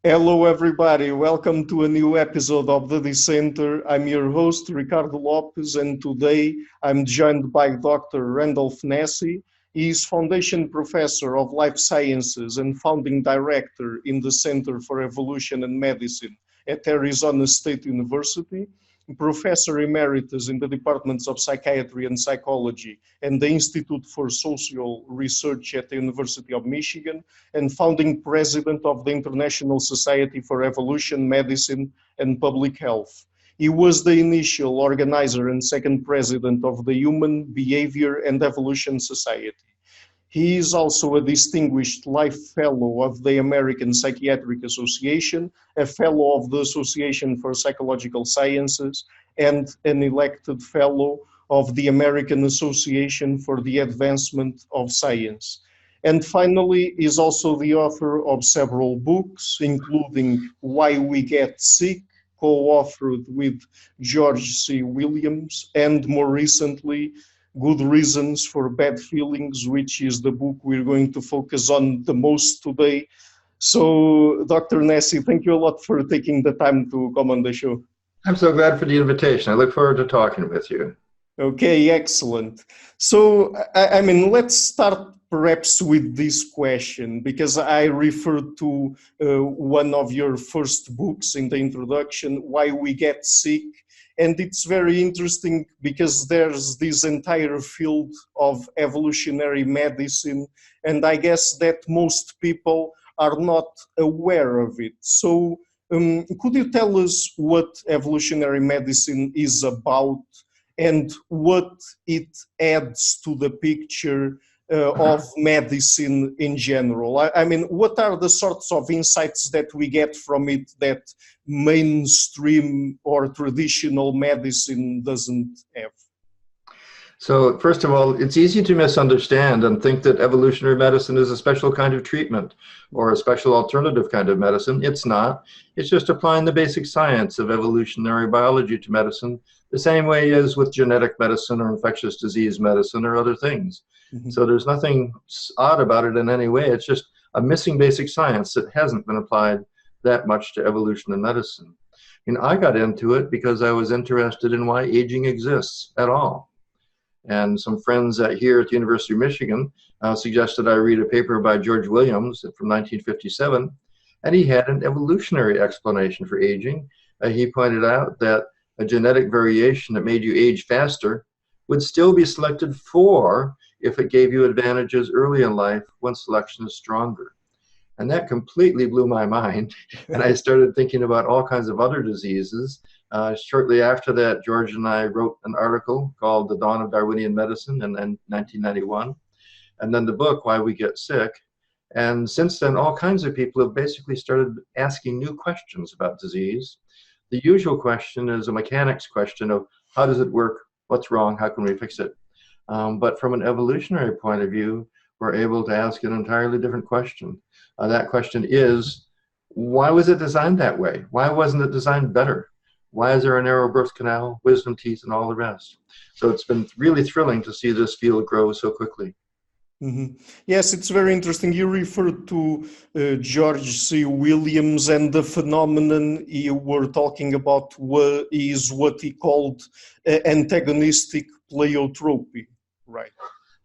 Hello, everybody. Welcome to a new episode of the Dissenter. I'm your host, Ricardo Lopes, and today I'm joined by Dr. Randolph Nesse. He is Foundation Professor of Life Sciences and Founding Director in the Center for Evolution and Medicine at Arizona State University, Professor Emeritus in the Departments of Psychiatry and Psychology and the Institute for Social Research at the University of Michigan, and founding president of the International Society for Evolution, Medicine, and Public Health. He was the initial organizer and second president of the Human Behavior and Evolution Society. He is also a distinguished life fellow of the American Psychiatric Association, a fellow of the Association for Psychological Sciences, and an elected fellow of the American Association for the Advancement of Science. And finally, is also the author of several books, including Why We Get Sick, co-authored with George C. Williams, and more recently, Good Reasons for Bad Feelings, which is the book we're going to focus on the most today. So, Dr. Nesse, thank you a lot for taking the time to come on the show. I'm so glad for the invitation. I look forward to talking with you. Okay, excellent. So, I mean, let's start perhaps with this question, because I referred to one of your first books in the introduction, Why We Get Sick. And it's very interesting because there's this entire field of evolutionary medicine, and I guess that most people are not aware of it. So could you tell us what evolutionary medicine is about and what it adds to the picture of medicine in general? I mean, what are the sorts of insights that we get from it that mainstream or traditional medicine doesn't have? So first of all, it's easy to misunderstand and think that evolutionary medicine is a special kind of treatment or a special alternative kind of medicine. It's not. It's just applying the basic science of evolutionary biology to medicine, the same way as with genetic medicine or infectious disease medicine or other things. Mm-hmm. So there's nothing odd about it in any way. It's just a missing basic science that hasn't been applied that much to evolution and medicine. I mean, I got into it because I was interested in why aging exists at all. And some friends here at the University of Michigan suggested I read a paper by George Williams from 1957, and he had an evolutionary explanation for aging. He pointed out that a genetic variation that made you age faster would still be selected for if it gave you advantages early in life when selection is stronger. And that completely blew my mind. And I started thinking about all kinds of other diseases. Shortly after that, George and I wrote an article called The Dawn of Darwinian Medicine in 1991. And then the book, Why We Get Sick. And since then, all kinds of people have basically started asking new questions about disease. The usual question is a mechanics question of how does it work? What's wrong? How can we fix it? But from an evolutionary point of view, we're able to ask an entirely different question. That question is, why was it designed that way? Why wasn't it designed better? Why is there a narrow birth canal, wisdom teeth, and all the rest? So it's been really thrilling to see this field grow so quickly. Mm-hmm. Yes, it's very interesting. You referred to George C. Williams, and the phenomenon you were talking about is what he called antagonistic pleiotropy, right?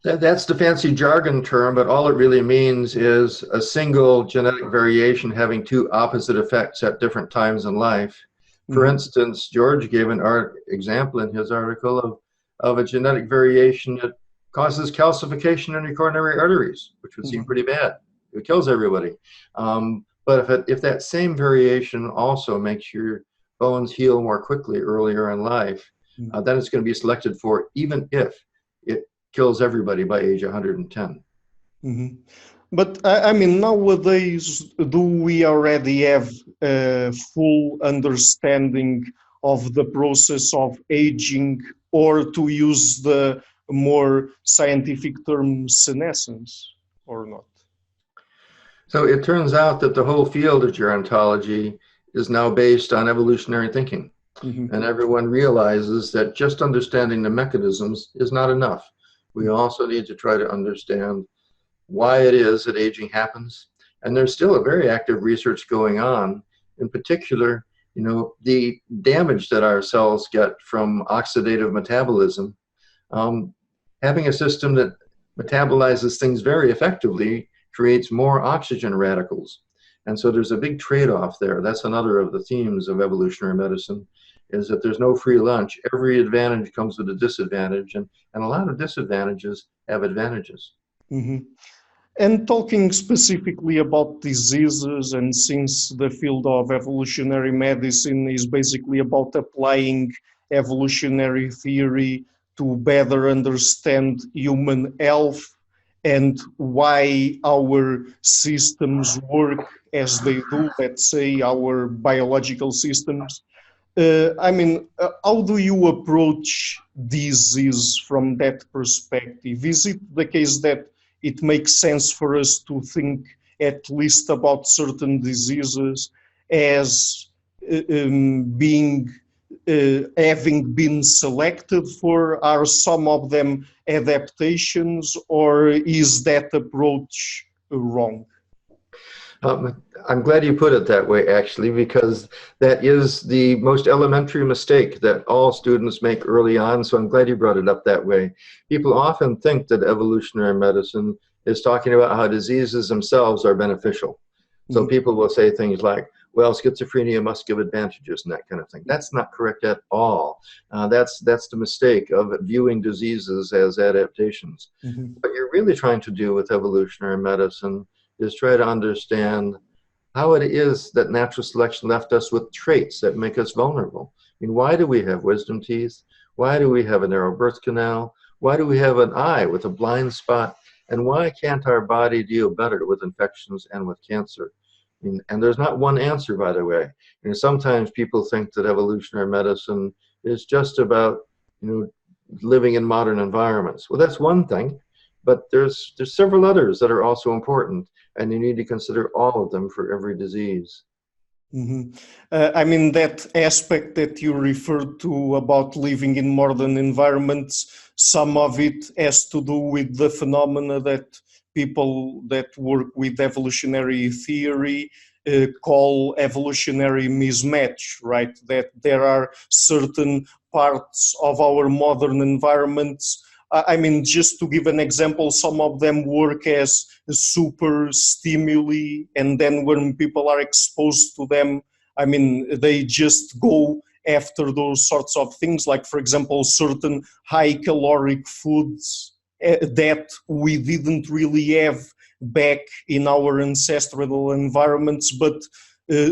That's the fancy jargon term, but all it really means is a single genetic variation having two opposite effects at different times in life. For instance, George gave an example in his article of a genetic variation that causes calcification in your coronary arteries, which would seem pretty bad. It kills everybody. But if that same variation also makes your bones heal more quickly earlier in life, then it's going to be selected for, even if it kills everybody by age 110. Mm-hmm. But I mean, nowadays, do we already have a full understanding of the process of aging, or to use the more scientific term, senescence, or not? So it turns out that the whole field of gerontology is now based on evolutionary thinking. And everyone realizes that just understanding the mechanisms is not enough. We also need to try to understand why it is that aging happens And there's still a very active research going on. In particular, the damage that our cells get from oxidative metabolism. Having a system that metabolizes things very effectively creates more oxygen radicals. And so there's a big trade-off there. That's another of the themes of evolutionary medicine, is that there's no free lunch. Every advantage comes with a disadvantage, and a lot of disadvantages have advantages. Mm-hmm. And talking specifically about diseases, and since the field of evolutionary medicine is basically about applying evolutionary theory to better understand human health and why our systems work as they do, let's say our biological systems. How do you approach disease from that perspective? Is it the case that it makes sense for us to think at least about certain diseases as having been selected for? Are some of them adaptations, or is that approach wrong? I'm glad you put it that way, actually, because that is the most elementary mistake that all students make early on. So I'm glad you brought it up that way. People often think that evolutionary medicine is talking about how diseases themselves are beneficial. So people will say things like, well, schizophrenia must give advantages and that kind of thing. That's not correct at all. That's the mistake of viewing diseases as adaptations. What you're really trying to do with evolutionary medicine is try to understand how it is that natural selection left us with traits that make us vulnerable. I mean, why do we have wisdom teeth? Why do we have a narrow birth canal? Why do we have an eye with a blind spot? And why can't our body deal better with infections and with cancer? I mean, and there's not one answer, by the way. Sometimes people think that evolutionary medicine is just about, living in modern environments. Well, that's one thing, but there's several others that are also important, and you need to consider all of them for every disease. That aspect that you referred to about living in modern environments, some of it has to do with the phenomena that people that work with evolutionary theory call evolutionary mismatch, right? That there are certain parts of our modern environments. Just to give an example, some of them work as super stimuli, and then when people are exposed to them, they just go after those sorts of things, like, for example, certain high caloric foods that we didn't really have back in our ancestral environments, but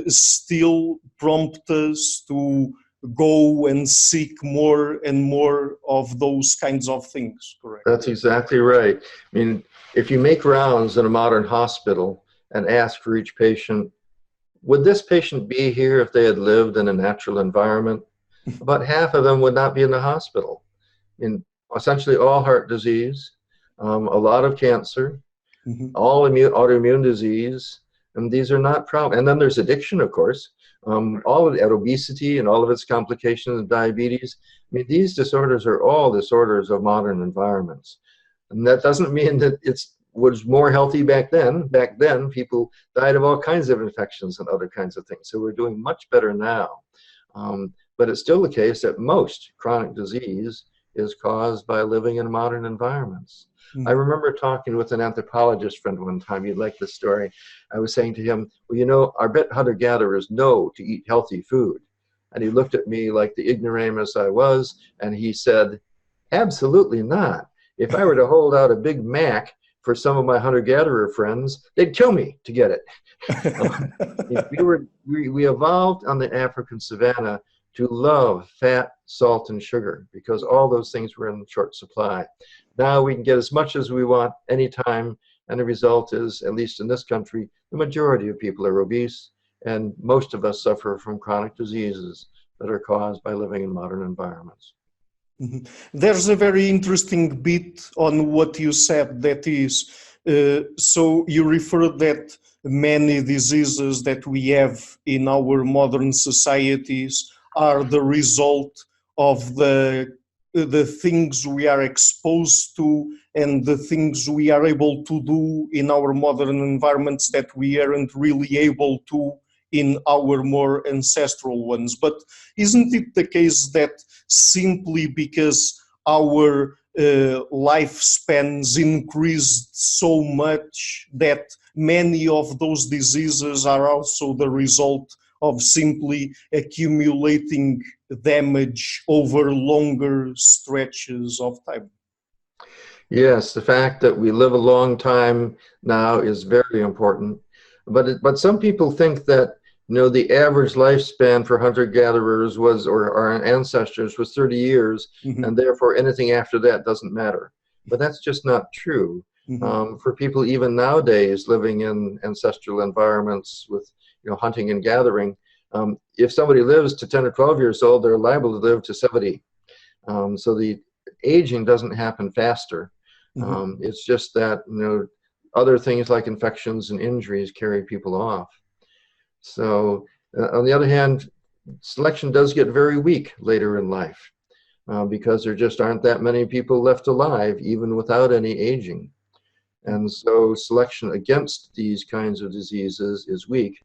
still prompt us to go and seek more and more of those kinds of things, correct? That's exactly right. If you make rounds in a modern hospital and ask for each patient, would this patient be here if they had lived in a natural environment? About half of them would not be in the hospital. Essentially all heart disease, a lot of cancer, all autoimmune disease, and these are not problems. And then there's addiction, of course. All of that, obesity and all of its complications, diabetes. These disorders are all disorders of modern environments. And that doesn't mean that it was more healthy back then. Back then, people died of all kinds of infections and other kinds of things. So we're doing much better now. But it's still the case that most chronic disease is caused by living in modern environments. I remember talking with an anthropologist friend one time. You'd like this story. I was saying to him, well, our hunter-gatherers know to eat healthy food. And he looked at me like the ignoramus I was, and he said, absolutely not. If I were to hold out a Big Mac for some of my hunter-gatherer friends, they'd kill me to get it. We evolved on the African savannah to love fat, salt, and sugar because all those things were in short supply. Now we can get as much as we want anytime, and the result is, at least in this country, the majority of people are obese, and most of us suffer from chronic diseases that are caused by living in modern environments. There's a very interesting bit on what you said, that is, so you referred that many diseases that we have in our modern societies are the result of the the things we are exposed to and the things we are able to do in our modern environments that we aren't really able to in our more ancestral ones. But isn't it the case that simply because our lifespans increased so much that many of those diseases are also the result of simply accumulating damage over longer stretches of time? Yes, the fact that we live a long time now is very important. But some people think that, you know, the average lifespan for hunter-gatherers was, or our ancestors was 30 years, Mm-hmm. and therefore anything after that doesn't matter. But that's just not true. Mm-hmm. For people even nowadays living in ancestral environments with, you know, hunting and gathering, if somebody lives to 10 or 12 years old, they're liable to live to 70. So the aging doesn't happen faster. Mm-hmm. It's just that, you know, other things like infections and injuries carry people off. So on the other hand, selection does get very weak later in life because there just aren't that many people left alive, even without any aging. And so selection against these kinds of diseases is weak,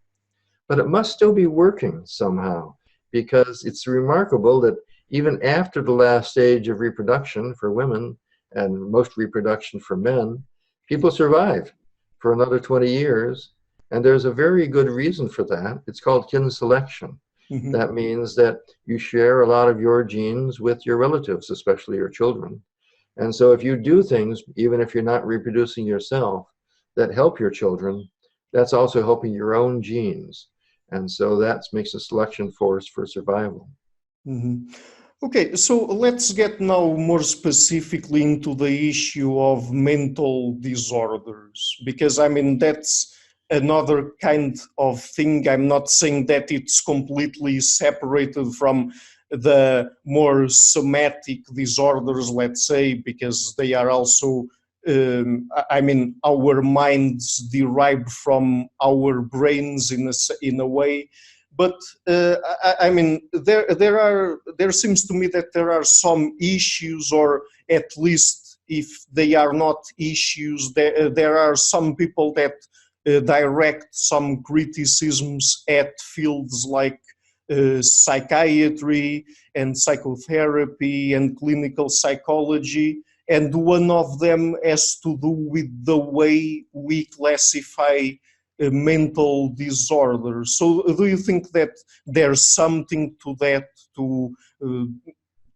but it must still be working somehow, because it's remarkable that even after the last stage of reproduction for women and most reproduction for men, people survive for another 20 years. And there's a very good reason for that. It's called kin selection. Mm-hmm. That means that you share a lot of your genes with your relatives, especially your children. And so if you do things, even if you're not reproducing yourself, that help your children, that's also helping your own genes. And so that makes a selection force for survival. Mm-hmm. Okay, so let's get now more specifically into the issue of mental disorders, because I mean, that's another kind of thing. I'm not saying that it's completely separated from the more somatic disorders, let's say, because they are also, I mean, our minds derive from our brains in a way. But I mean, there seems to me that there are some issues, or at least if they are not issues, there are some people that direct some criticisms at fields like psychiatry and psychotherapy and clinical psychology, and one of them has to do with the way we classify mental disorders. So, do you think that there's something to that, to uh,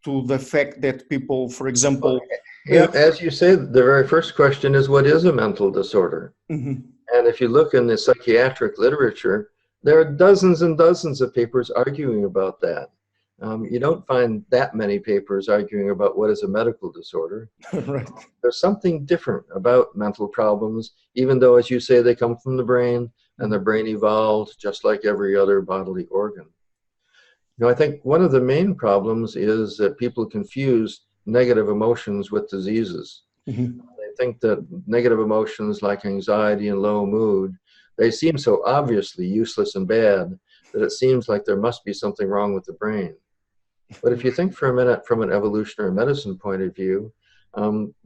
to the fact that people, for Well, example, yeah, as you say, the very first question is, what is a mental disorder? mhm, And if you look in the psychiatric literature, there are dozens and dozens of papers arguing about that. You don't find that many papers arguing about what is a medical disorder. right? There's something different about mental problems, even though, as you say, they come from the brain, and the brain evolved just like every other bodily organ. You know, I think one of the main problems is that people confuse negative emotions with diseases. Mhm, I think that negative emotions like anxiety and low mood, they seem so obviously useless and bad that it seems like there must be something wrong with the brain. But if you think for a minute from an evolutionary medicine point of view,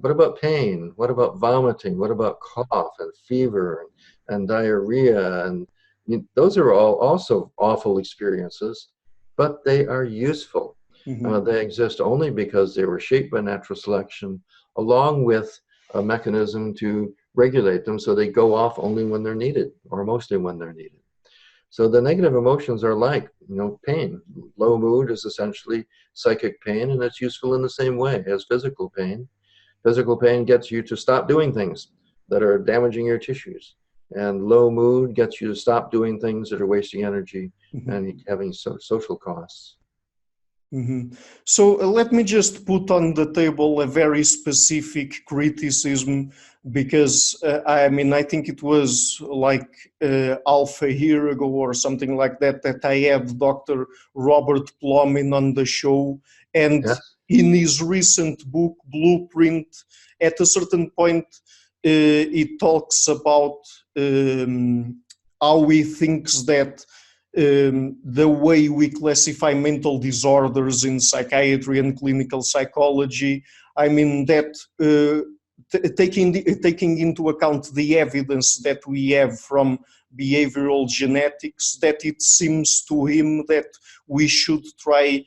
what about pain? What about vomiting? What about cough and fever and diarrhea? And those are all also awful experiences, but they are useful. mhm, They exist only because they were shaped by natural selection, along with a mechanism to regulate them so they go off only when they're needed, or mostly when they're needed. So the negative emotions are like, you know, pain. Low mood is essentially psychic pain, and it's useful in the same way as physical pain. Physical pain gets you to stop doing things that are damaging your tissues, and low mood gets you to stop doing things that are wasting energy mhm. and having social costs. Mhm. So let me just put on the table a very specific criticism, because I mean, I think it was like half a year ago or something like that that I had Dr. Robert Plomin on the show, and Yes. in his recent book Blueprint, at a certain point, he talks about how he thinks that the way we classify mental disorders in psychiatry and clinical psychology. I mean that taking into account the evidence that we have from behavioral genetics, that it seems to him that we should try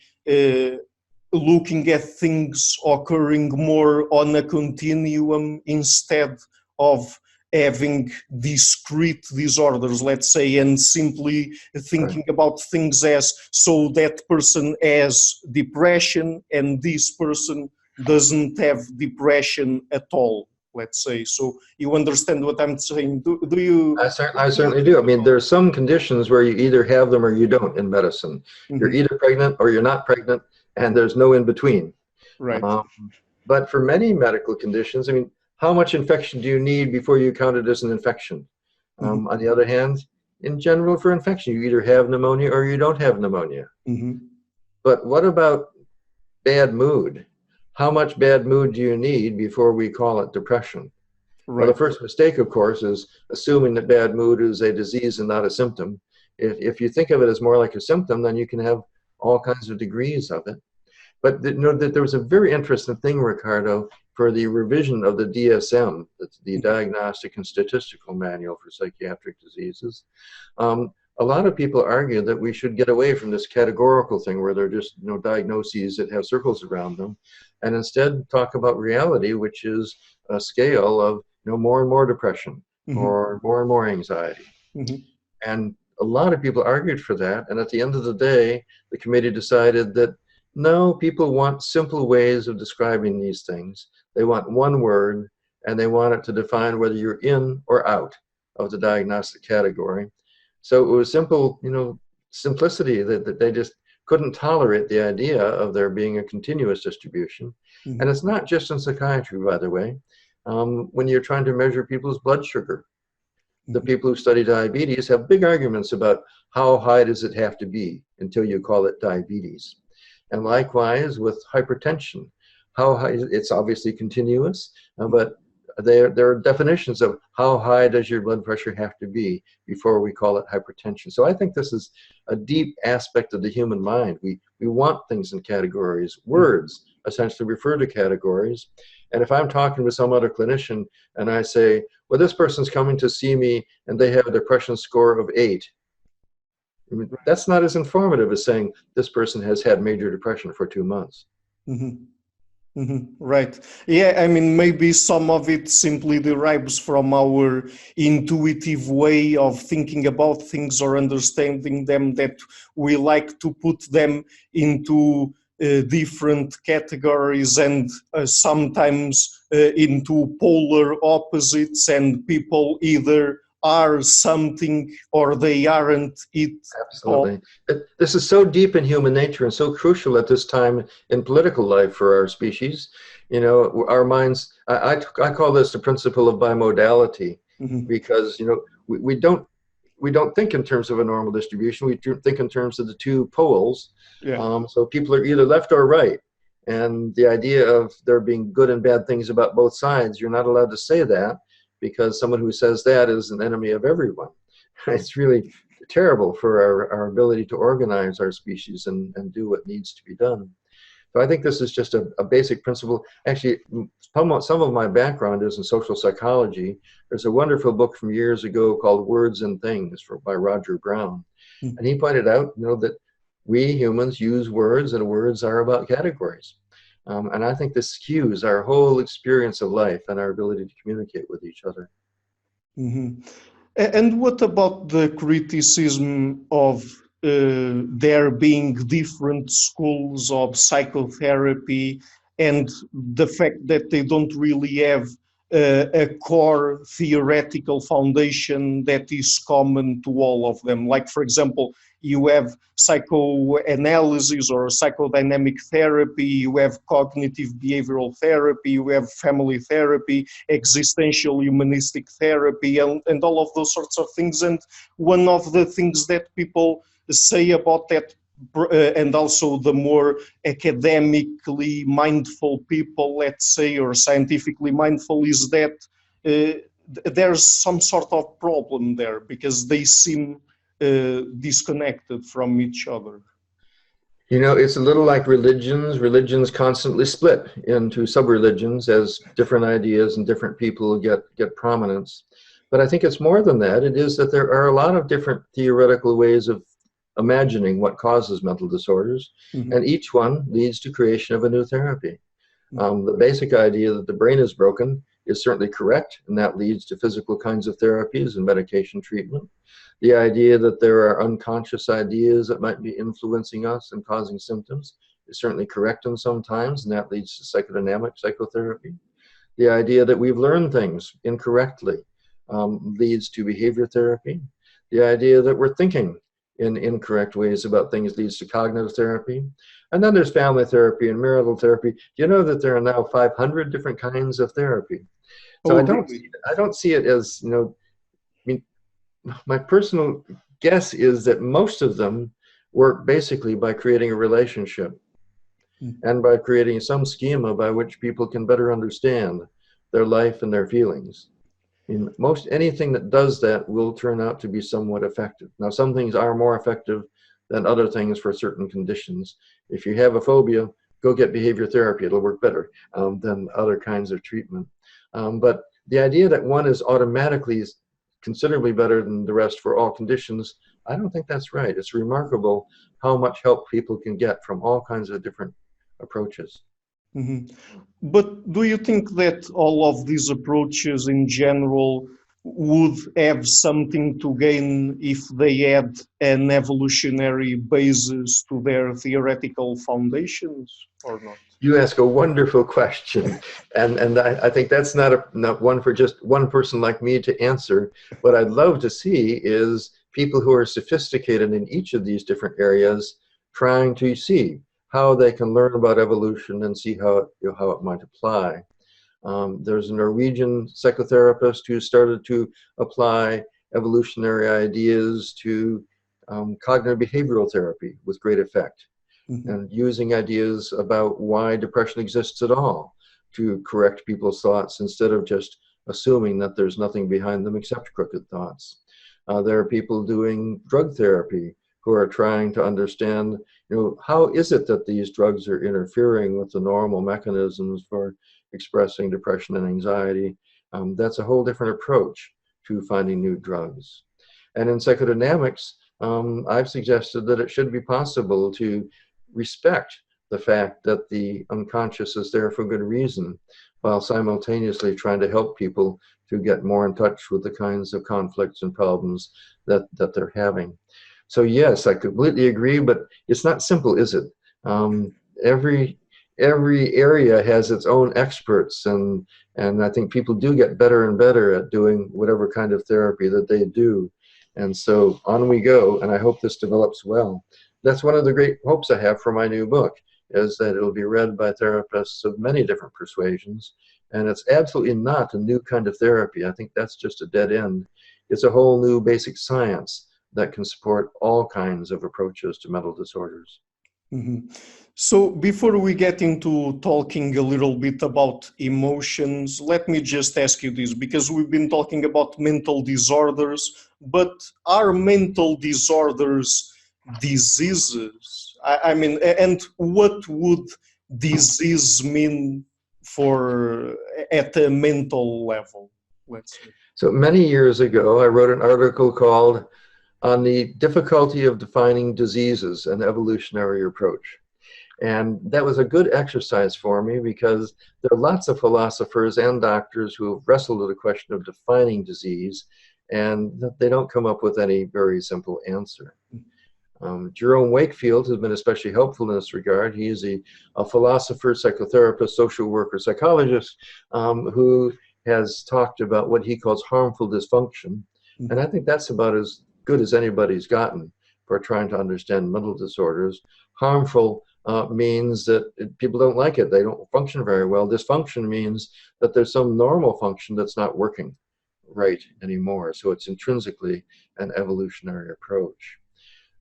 looking at things occurring more on a continuum instead of having discrete disorders, let's say, and simply thinking about things as, so that person has depression and this person doesn't have depression at all, let's say. So you understand what I'm saying? Do you? I certainly do. I mean, there are some conditions where you either have them or you don't in medicine. You're either pregnant or you're not pregnant, and there's no in between. Right. But for many medical conditions, I mean, how much infection do you need before you count it as an infection? On the other hand, in general, for infection, you either have pneumonia or you don't have pneumonia. But what about bad mood? How much bad mood do you need before we call it depression? Right. Well, the first mistake, of course, is assuming that bad mood is a disease and not a symptom. If you think of it as more like a symptom, then you can have all kinds of degrees of it. But there was a very interesting thing, Ricardo, for the revision of the DSM, that's the Diagnostic and Statistical Manual for Psychiatric Diseases. A lot of people argue that we should get away from this categorical thing where they're just diagnoses that have circles around them, and instead talk about reality, which is a scale of more and more depression or more and more anxiety. And a lot of people argued for that, and at the end of the day, the committee decided that no, people want simple ways of describing these things. They want one word, and they want it to define whether you're in or out of the diagnostic category. So it was simple, simplicity that they just couldn't tolerate the idea of there being a continuous distribution. And it's not just in psychiatry, by the way. When you're trying to measure people's blood sugar, the people who study diabetes have big arguments about how high does it have to be until you call it diabetes. And likewise with hypertension, how high, it's obviously continuous, but there are definitions of how high does your blood pressure have to be before we call it hypertension. So I think this is a deep aspect of the human mind. We want things in categories. Words essentially refer to categories. And if I'm talking with some other clinician and I say, well, this person's coming to see me and they have a depression score of 8, I mean, that's not as informative as saying this person has had major depression for 2 months. Right. Yeah, I mean, maybe some of it simply derives from our intuitive way of thinking about things or understanding them, that we like to put them into different categories and sometimes into polar opposites, and people either are something or they aren't it. Absolutely. This is so deep in human nature and so crucial at this time in political life for our species. Our minds, I call this the principle of bimodality, because we don't think in terms of a normal distribution. We think in terms of the two poles. So people are either left or right. And the idea of there being good and bad things about both sides, you're not allowed to say that, because someone who says that is an enemy of everyone. It's really terrible for our ability to organize our species and do what needs to be done. So I think this is just a basic principle. Actually, some of my background is in social psychology. There's a wonderful book from years ago called Words and Things by Roger Brown. And he pointed out, that we humans use words, and words are about categories. And I think this skews our whole experience of life and our ability to communicate with each other. And what about the criticism of there being different schools of psychotherapy, and the fact that they don't really have a core theoretical foundation that is common to all of them? Like, for example, you have psychoanalysis or psychodynamic therapy, you have cognitive behavioral therapy, you have family therapy, existential humanistic therapy, and all of those sorts of things. And one of the things that people say about that, and also the more academically mindful people, let's say, or scientifically mindful, is that there's some sort of problem there, because they seem disconnected from each other? You know, it's a little like religions. Religions constantly split into sub-religions as different ideas and different people get prominence. But I think it's more than that. It is that there are a lot of different theoretical ways of imagining what causes mental disorders, and each one leads to creation of a new therapy. The basic idea that the brain is broken is certainly correct, and that leads to physical kinds of therapies and medication treatment. The idea that there are unconscious ideas that might be influencing us and causing symptoms is certainly correct in some times, and that leads to psychodynamic psychotherapy. The idea that we've learned things incorrectly leads to behavior therapy. The idea that we're thinking in incorrect ways about things leads to cognitive therapy. And then there's family therapy and marital therapy. Do you know that there are now 500 different kinds of therapy? So Oh, I don't see it as, you know, I mean, my personal guess is that most of them work basically by creating a relationship and by creating some schema by which people can better understand their life and their feelings. I mean, most anything that does that will turn out to be somewhat effective. Now, some things are more effective than other things for certain conditions. If you have a phobia, go get behavior therapy. It'll work better than other kinds of treatment. But the idea that one is automatically considerably better than the rest for all conditions, I don't think that's right. It's remarkable how much help people can get from all kinds of different approaches. But do you think that all of these approaches in general would have something to gain if they had an evolutionary basis to their theoretical foundations or not? You ask a wonderful question, and I think that's not one for just one person like me to answer. What I'd love to see is people who are sophisticated in each of these different areas trying to see how they can learn about evolution and see how it might apply. There's a Norwegian psychotherapist who started to apply evolutionary ideas to cognitive behavioral therapy with great effect. And using ideas about why depression exists at all to correct people's thoughts instead of just assuming that there's nothing behind them except crooked thoughts. There are people doing drug therapy who are trying to understand, you know, how is it that these drugs are interfering with the normal mechanisms for expressing depression and anxiety. That's a whole different approach to finding new drugs. And in psychodynamics, I've suggested that it should be possible to respect the fact that the unconscious is there for good reason, while simultaneously trying to help people to get more in touch with the kinds of conflicts and problems that they're having. So yes, I completely agree, but it's not simple, is it? Every area has its own experts, and I think people do get better and better at doing whatever kind of therapy that they do. And so on we go, and I hope this develops well. That's one of the great hopes I have for my new book, is that it'll be read by therapists of many different persuasions. And it's absolutely not a new kind of therapy. I think that's just a dead end. It's a whole new basic science that can support all kinds of approaches to mental disorders. So before we get into talking a little bit about emotions, let me just ask you this, because we've been talking about mental disorders, but are mental disorders diseases? I mean, and what would disease mean for at a mental level, let's say? So many years ago, I wrote an article called On the Difficulty of Defining Diseases, an Evolutionary Approach. And that was a good exercise for me, because there are lots of philosophers and doctors who have wrestled with the question of defining disease, and they don't come up with any very simple answer. Jerome Wakefield has been especially helpful in this regard. He is a philosopher, psychotherapist, social worker, psychologist, who has talked about what he calls harmful dysfunction. And I think that's about as good as anybody's gotten for trying to understand mental disorders. Harmful means that people don't like it. They don't function very well. Dysfunction means that there's some normal function that's not working right anymore. So it's intrinsically an evolutionary approach.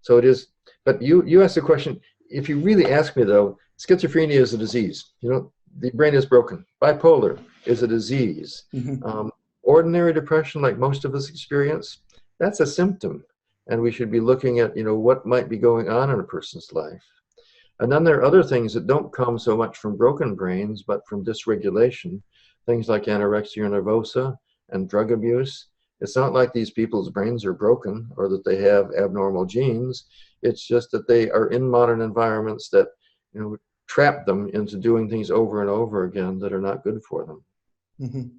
So it is, but you asked the question, if you really ask me though, schizophrenia is a disease. You know, the brain is broken. Bipolar is a disease. Ordinary depression, like most of us experience, that's a symptom. and we should be looking at, what might be going on in a person's life. And then there are other things that don't come so much from broken brains, but from dysregulation, things like anorexia nervosa and drug abuse. It's not like these people's brains are broken or that they have abnormal genes. It's just that they are in modern environments that, trap them into doing things over and over again that are not good for them. Mhm.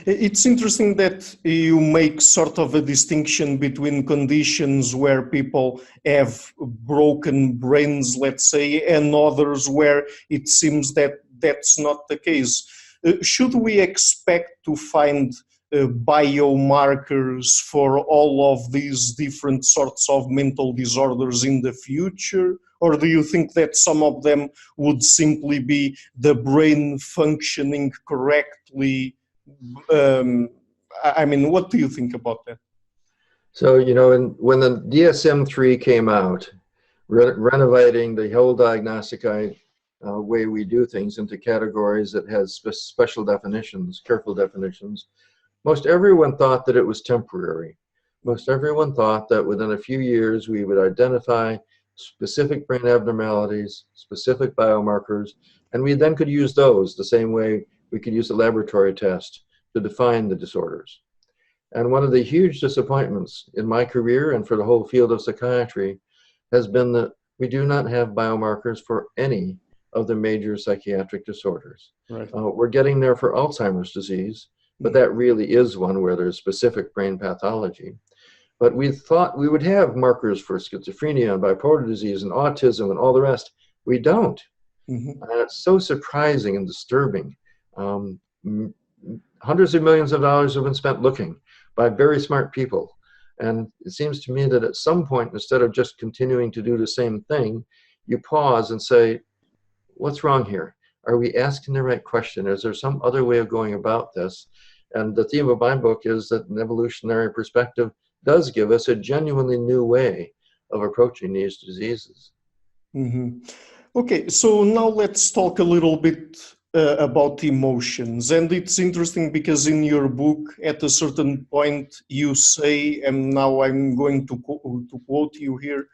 It's interesting that you make sort of a distinction between conditions where people have broken brains, let's say, and others where it seems that that's not the case. Should we expect to find biomarkers for all of these different sorts of mental disorders in the future? Or do you think that some of them would simply be the brain functioning correctly? What do you think about that? So, when the DSM-3 came out, renovating the whole diagnostic way we do things into categories that has special definitions, careful definitions, most everyone thought that it was temporary. Most everyone thought that within a few years we would identify specific brain abnormalities, specific biomarkers, and we then could use those the same way we could use a laboratory test to define the disorders. And one of the huge disappointments in my career and for the whole field of psychiatry has been that we do not have biomarkers for any of the major psychiatric disorders. Right. We're getting there for Alzheimer's disease, but that really is one where there's specific brain pathology. But we thought we would have markers for schizophrenia and bipolar disease and autism and all the rest. We don't. Mm-hmm. And it's so surprising and disturbing. Hundreds of millions of dollars have been spent looking by very smart people. And it seems to me that at some point, instead of just continuing to do the same thing, you pause and say, what's wrong here? Are we asking the right question? Is there some other way of going about this? And the theme of my book is that an evolutionary perspective does give us a genuinely new way of approaching these diseases. Mm-hmm. Okay, so now let's talk a little bit about emotions. And it's interesting because in your book, at a certain point, you say, and now I'm going to quote you here,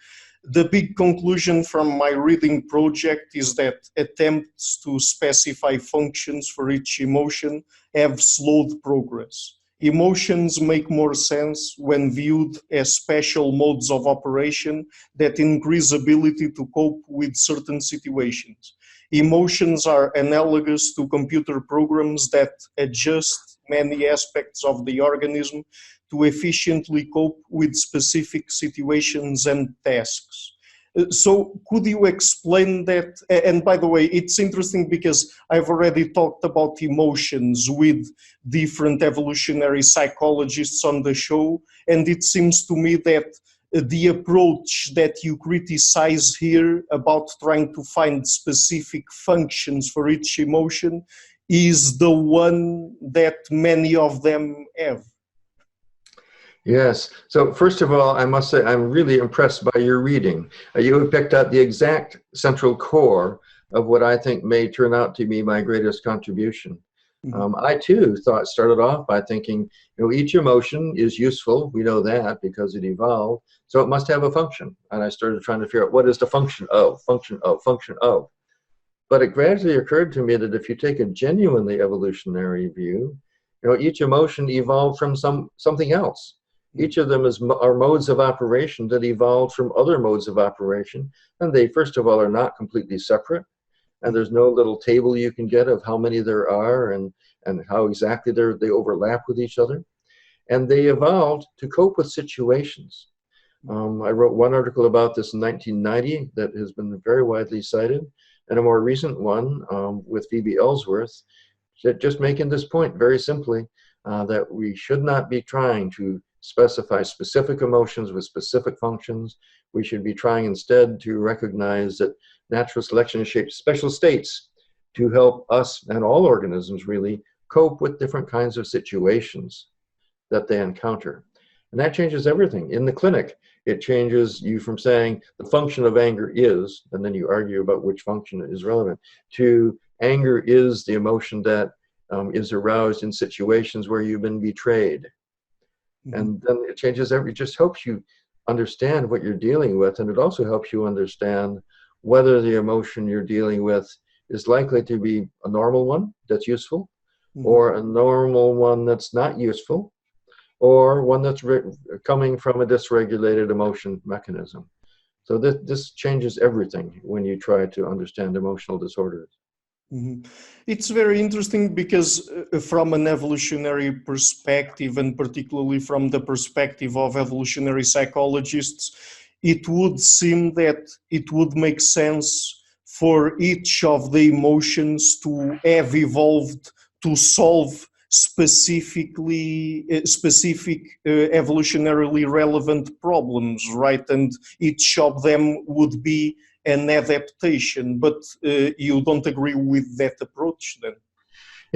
the big conclusion from my reading project is that attempts to specify functions for each emotion have slowed progress. Emotions make more sense when viewed as special modes of operation that increase ability to cope with certain situations. Emotions are analogous to computer programs that adjust many aspects of the organism to efficiently cope with specific situations and tasks. So could you explain that? And by the way, it's interesting because I've already talked about emotions with different evolutionary psychologists on the show, and it seems to me that the approach that you criticize here about trying to find specific functions for each emotion is the one that many of them have. Yes. So first of all, I must say I'm really impressed by your reading. You have picked out the exact central core of what I think may turn out to be my greatest contribution. I too started off by thinking, each emotion is useful. We know that because it evolved. So it must have a function. And I started trying to figure out what is the function of. But it gradually occurred to me that if you take a genuinely evolutionary view, each emotion evolved from something else. Each of them are modes of operation that evolved from other modes of operation. And they, first of all, are not completely separate. And there's no little table you can get of how many there are and how exactly they overlap with each other. And they evolved to cope with situations. I wrote one article about this in 1990 that has been very widely cited, and a more recent one with Phoebe Ellsworth, just making this point very simply, that we should not be trying to specify specific emotions with specific functions. We should be trying instead to recognize that natural selection shapes special states to help us and all organisms really cope with different kinds of situations that they encounter. And that changes everything. In the clinic, it changes you from saying the function of anger is, and then you argue about which function is relevant, to anger is the emotion that is aroused in situations where you've been betrayed. And then it changes it just helps you understand what you're dealing with, and it also helps you understand whether the emotion you're dealing with is likely to be a normal one that's useful, or a normal one that's not useful, or one that's coming from a dysregulated emotion mechanism. So this changes everything when you try to understand emotional disorders. It's very interesting because from an evolutionary perspective, and particularly from the perspective of evolutionary psychologists, it would seem that it would make sense for each of the emotions to have evolved to solve specific evolutionarily relevant problems, right? And each of them would be an adaptation, but you don't agree with that approach then?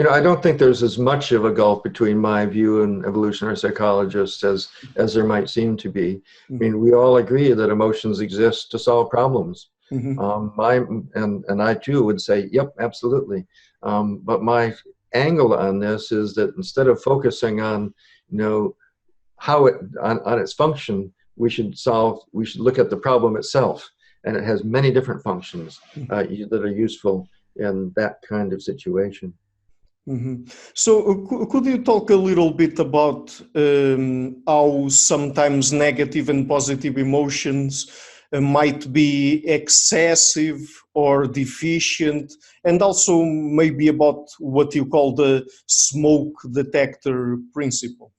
I don't think there's as much of a gulf between my view and evolutionary psychologists as there might seem to be. I mean, we all agree that emotions exist to solve problems. And I too would say, yep, absolutely. But my angle on this is that instead of focusing on, how it on its function, we should look at the problem itself, and it has many different functions that are useful in that kind of situation. So could you talk a little bit about how sometimes negative and positive emotions might be excessive or deficient, and also maybe about what you call the smoke detector principle?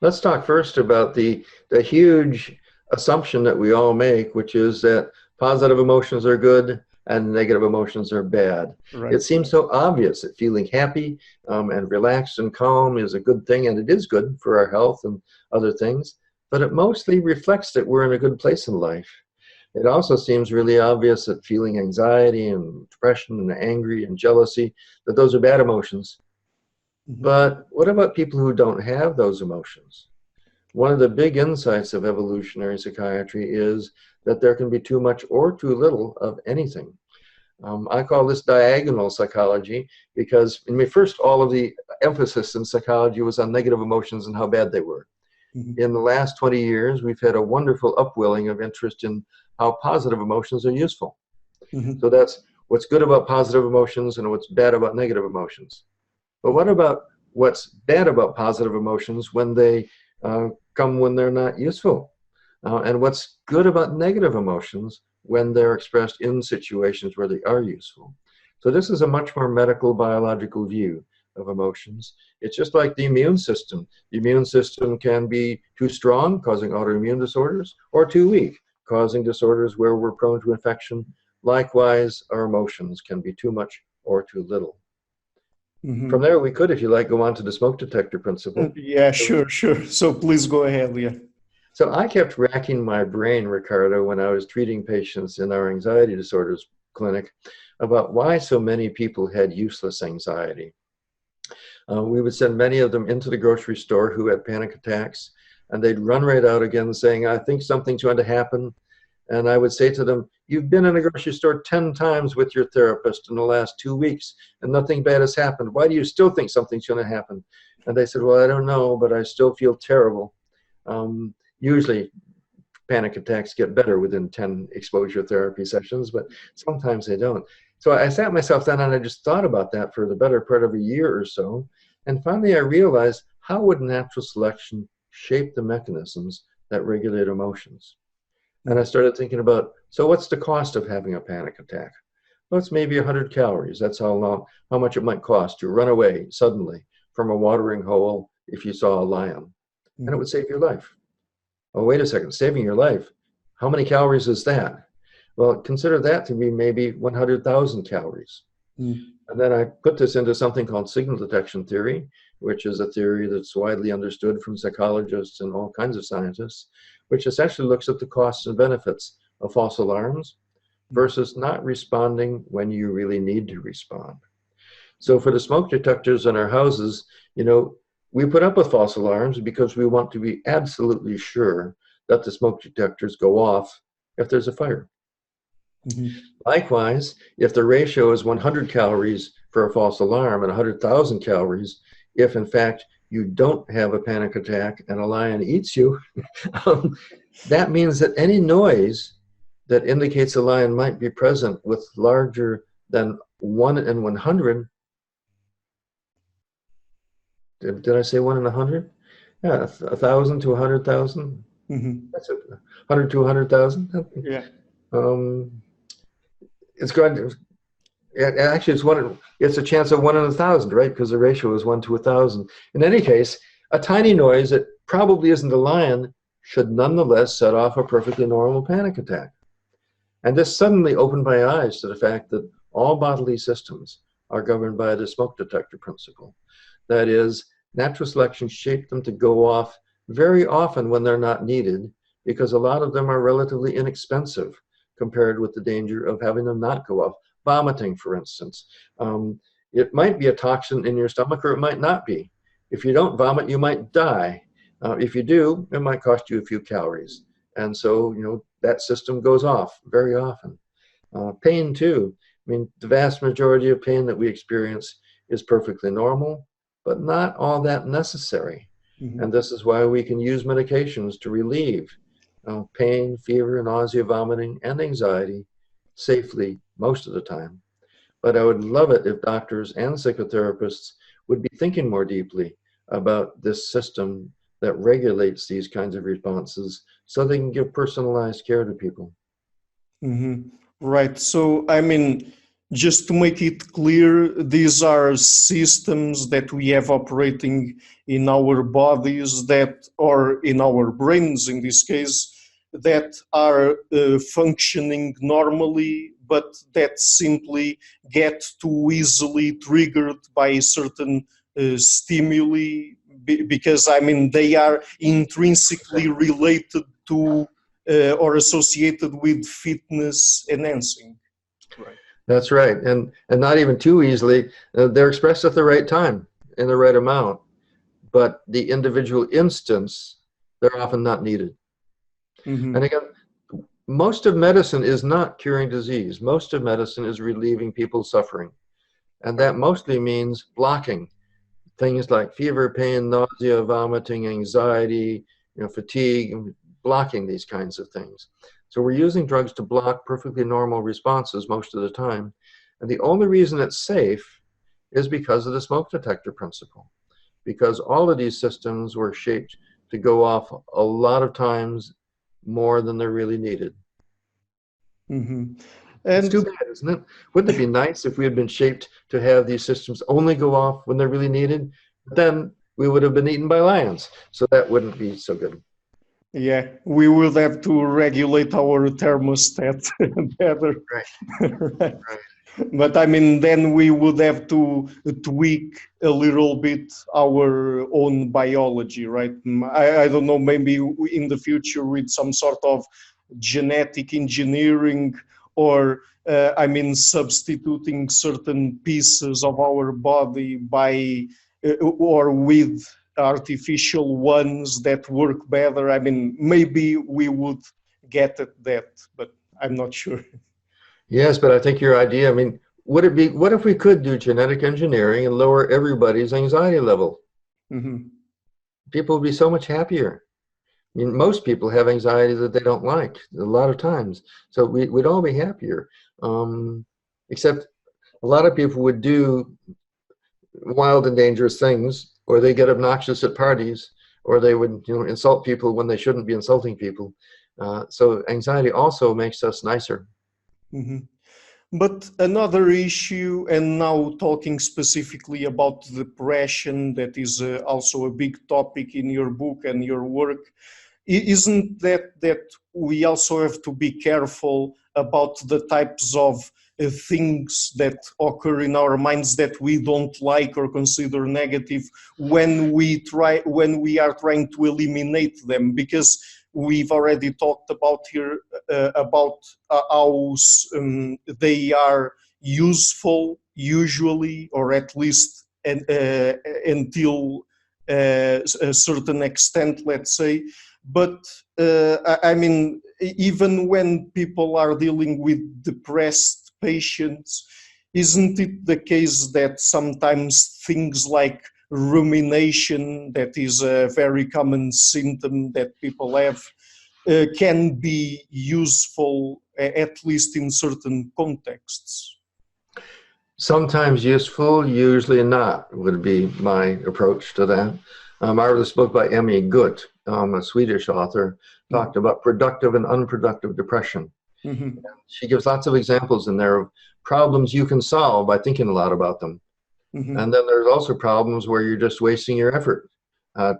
Let's talk first about the huge assumption that we all make, which is that positive emotions are good and negative emotions are bad. Right. It seems so obvious that feeling happy and relaxed and calm is a good thing, and it is good for our health and other things, but it mostly reflects that we're in a good place in life. It also seems really obvious that feeling anxiety and depression and angry and jealousy, that those are bad emotions. But what about people who don't have those emotions? One of the big insights of evolutionary psychiatry is that there can be too much or too little of anything. I call this diagonal psychology because, first, all of the emphasis in psychology was on negative emotions and how bad they were. In the last 20 years, we've had a wonderful upwelling of interest in how positive emotions are useful. So that's what's good about positive emotions and what's bad about negative emotions. But what about what's bad about positive emotions when they come when they're not useful? And what's good about negative emotions when they're expressed in situations where they are useful? So this is a much more medical, biological view of emotions. It's just like the immune system. The immune system can be too strong, causing autoimmune disorders, or too weak, causing disorders where we're prone to infection. Likewise, our emotions can be too much or too little. From there, we could, if you like, go on to the smoke detector principle. Yeah, sure. So please go ahead, yeah. So I kept racking my brain, Ricardo, when I was treating patients in our anxiety disorders clinic about why so many people had useless anxiety. We would send many of them into the grocery store who had panic attacks, and they'd run right out again saying, I think something's going to happen. And I would say to them, you've been in a grocery store 10 times with your therapist in the last 2 weeks, and nothing bad has happened. Why do you still think something's going to happen? And they said, well, I don't know, but I still feel terrible. Usually panic attacks get better within 10 exposure therapy sessions, but sometimes they don't. So I sat myself down and I just thought about that for the better part of a year or so. And finally I realized, how would natural selection shape the mechanisms that regulate emotions? And I started thinking about, so what's the cost of having a panic attack? Well, it's maybe 100 calories. That's how much it might cost to run away suddenly from a watering hole if you saw a lion. And it would save your life. Oh, wait a second, saving your life. How many calories is that? Well, consider that to be maybe 100,000 calories. And then I put this into something called signal detection theory, which is a theory that's widely understood from psychologists and all kinds of scientists, which essentially looks at the costs and benefits of false alarms versus not responding when you really need to respond. So for the smoke detectors in our houses, we put up with false alarms because we want to be absolutely sure that the smoke detectors go off if there's a fire. Likewise, if the ratio is 100 calories for a false alarm and 100,000 calories, if in fact you don't have a panic attack and a lion eats you, that means that any noise that indicates a lion might be present with larger than 1 in 100. Did I say 1 in 100? Yeah, 1,000 to 100,000. That's it. 100 to 100,000. Yeah. It's going to. Actually, it's a chance of 1 in 1,000, right? Because the ratio is 1 to 1,000. In any case, a tiny noise that probably isn't a lion should nonetheless set off a perfectly normal panic attack. And this suddenly opened my eyes to the fact that all bodily systems are governed by the smoke detector principle. That is, natural selection shaped them to go off very often when they're not needed, because a lot of them are relatively inexpensive compared with the danger of having them not go off. Vomiting, for instance. It might be a toxin in your stomach, or it might not be. If you don't vomit, you might die. If you do, it might cost you a few calories. And so, that system goes off very often. Pain, too. I mean, the vast majority of pain that we experience is perfectly normal, but not all that necessary. And this is why we can use medications to relieve pain, fever, nausea, vomiting, and anxiety safely most of the time. But I would love it if doctors and psychotherapists would be thinking more deeply about this system that regulates these kinds of responses so they can give personalized care to people. Right. So, I mean, just to make it clear, these are systems that we have operating in our bodies or in our brains in this case, that are functioning normally, but that simply get too easily triggered by certain stimuli, because, I mean, they are intrinsically related to or associated with fitness enhancing. Right. That's right. And not even too easily. They're expressed at the right time in the right amount, but the individual instance, they're often not needed. And again, most of medicine is not curing disease. Most of medicine is relieving people's suffering. And that mostly means blocking things like fever, pain, nausea, vomiting, anxiety, fatigue, blocking these kinds of things. So we're using drugs to block perfectly normal responses most of the time. And the only reason it's safe is because of the smoke detector principle, because all of these systems were shaped to go off a lot of times more than they're really needed. It's too bad, isn't it? Wouldn't it be nice if we had been shaped to have these systems only go off when they're really needed? But then we would have been eaten by lions, so that wouldn't be so good. Yeah, we would have to regulate our thermostat better. Right. But I mean, then we would have to tweak a little bit our own biology, right? I don't know, maybe in the future with some sort of genetic engineering, or I mean, substituting certain pieces of our body by or with artificial ones that work better. I mean, maybe we would get at that, but I'm not sure. Yes, but I think your idea, I mean, what if we could do genetic engineering and lower everybody's anxiety level? People would be so much happier. I mean, most people have anxiety that they don't like a lot of times. So we'd all be happier. Except a lot of people would do wild and dangerous things, or they get obnoxious at parties, or they would insult people when they shouldn't be insulting people. So anxiety also makes us nicer. But another issue, and now talking specifically about depression, that is also a big topic in your book and your work, isn't that we also have to be careful about the types of things that occur in our minds that we don't like or consider negative when we are trying to eliminate them, because we've already talked about here about how they are useful usually, or at least until a certain extent, let's say. But I mean, even when people are dealing with depressed patients, isn't it the case that sometimes things like rumination, that is a very common symptom that people have, can be useful, at least in certain contexts? Sometimes useful, usually not, would be my approach to that. I read this book by Emmy Gut, a Swedish author, talked about productive and unproductive depression. Mm-hmm. She gives lots of examples in there of problems you can solve by thinking a lot about them. Mm-hmm. And then there's also problems where you're just wasting your effort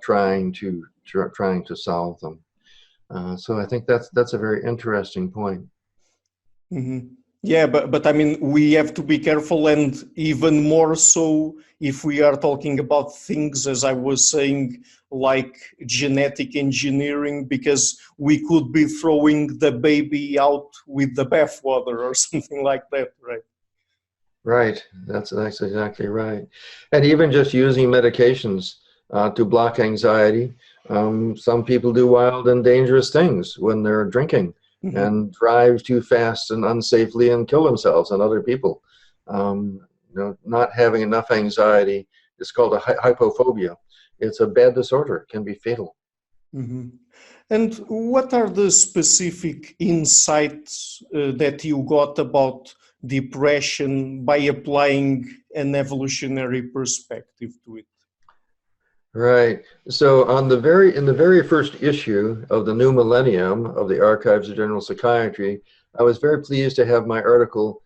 trying to solve them. So I think that's a very interesting point. Mm-hmm. Yeah, but I mean, we have to be careful, and even more so if we are talking about things, as I was saying, like genetic engineering, because we could be throwing the baby out with the bathwater or something like that, right? Right, that's exactly right. And even just using medications to block anxiety, some people do wild and dangerous things when they're drinking Mm-hmm. and drive too fast and unsafely and kill themselves and other people. Not having enough anxiety is called a hypophobia. It's a bad disorder. It can be fatal. Mm-hmm. And what are the specific insights that you got about depression by applying an evolutionary perspective to it? Right. So in the very first issue of the new millennium of the Archives of General Psychiatry, I was very pleased to have my article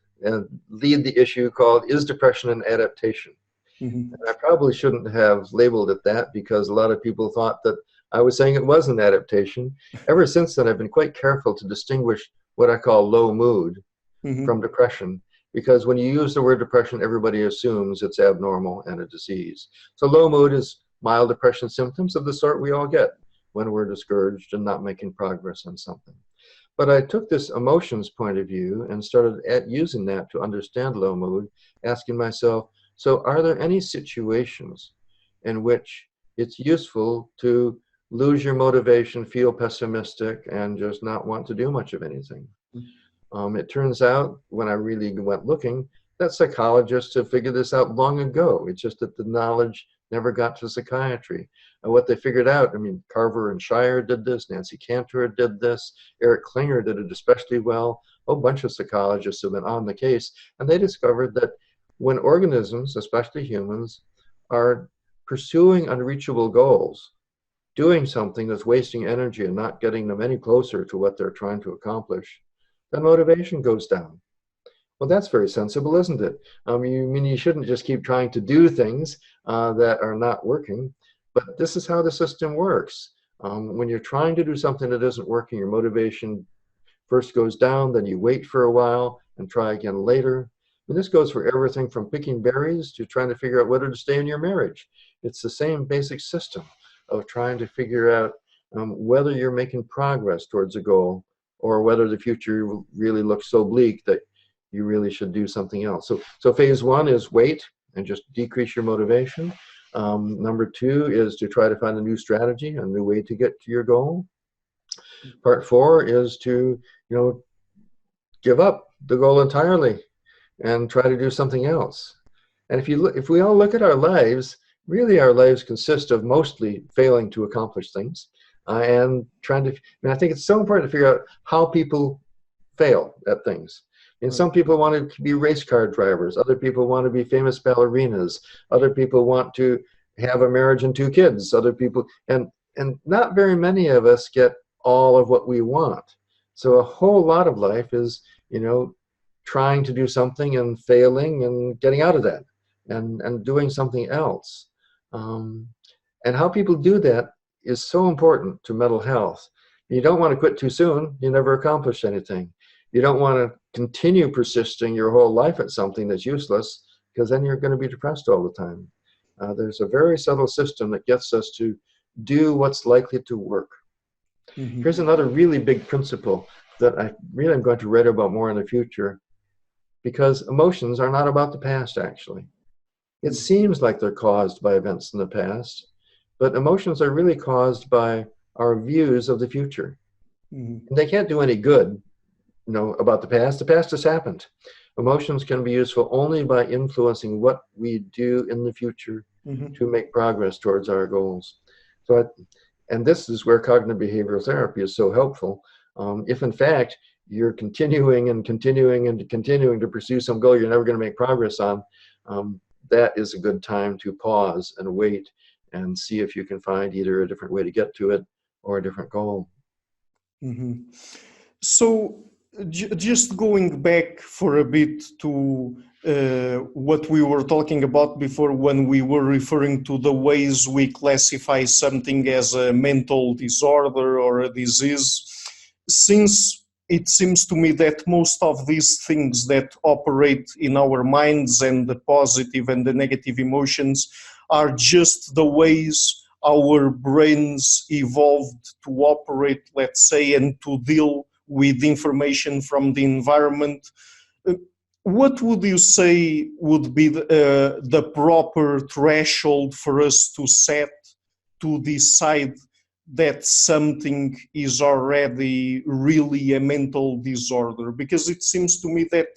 lead the issue called "Is Depression an Adaptation?" Mm-hmm. And I probably shouldn't have labeled it that because a lot of people thought that I was saying it was an adaptation. Ever since then, I've been quite careful to distinguish what I call low mood Mm-hmm. from depression, because when you use the word depression, everybody assumes it's abnormal and a disease. So low mood is mild depression symptoms of the sort we all get when we're discouraged and not making progress on something. But I took this emotions point of view and started using that to understand low mood, asking myself, so are there any situations in which it's useful to lose your motivation, feel pessimistic, and just not want to do much of anything? It turns out, when I really went looking, that psychologists have figured this out long ago. It's just that the knowledge never got to psychiatry. And what they figured out, I mean, Carver and Shire did this, Nancy Cantor did this, Eric Klinger did it especially well. A whole bunch of psychologists have been on the case, and they discovered that when organisms, especially humans, are pursuing unreachable goals, doing something that's wasting energy and not getting them any closer to what they're trying to accomplish, then motivation goes down. Well, that's very sensible, isn't it? You shouldn't just keep trying to do things that are not working, but this is how the system works. When you're trying to do something that isn't working, your motivation first goes down, then you wait for a while and try again later. And this goes for everything from picking berries to trying to figure out whether to stay in your marriage. It's the same basic system of trying to figure out whether you're making progress towards a goal or whether the future really looks so bleak that you really should do something else. So phase one is wait and just decrease your motivation. Number two is to try to find a new strategy, a new way to get to your goal. Part four is to, give up the goal entirely and try to do something else. And if we all look at our lives, really our lives consist of mostly failing to accomplish things and trying to. I think it's so important to figure out how people fail at things. And some people want to be race car drivers. Other people want to be famous ballerinas. Other people want to have a marriage and two kids. Other people, and not very many of us get all of what we want. So a whole lot of life is, trying to do something and failing and getting out of that and doing something else. And how people do that is so important to mental health. You don't want to quit too soon. You never accomplish anything. You don't want to continue persisting your whole life at something that's useless, because then you're going to be depressed all the time. There's a very subtle system that gets us to do what's likely to work. Mm-hmm. Here's another really big principle that I really am going to write about more in the future, because emotions are not about the past, actually. It seems like they're caused by events in the past, but emotions are really caused by our views of the future. Mm-hmm. And they can't do any good, about the past. The past has happened. Emotions can be useful only by influencing what we do in the future Mm-hmm. to make progress towards our goals. So, and this is where cognitive behavioral therapy is so helpful. If in fact you're continuing and continuing and continuing to pursue some goal you're never going to make progress on, that is a good time to pause and wait and see if you can find either a different way to get to it or a different goal. Mm-hmm. So, just going back for a bit to what we were talking about before when we were referring to the ways we classify something as a mental disorder or a disease, since it seems to me that most of these things that operate in our minds and the positive and the negative emotions are just the ways our brains evolved to operate, let's say, and to deal with information from the environment. Uh, What would you say would be the proper threshold for us to set to decide that something is already really a mental disorder? Because it seems to me that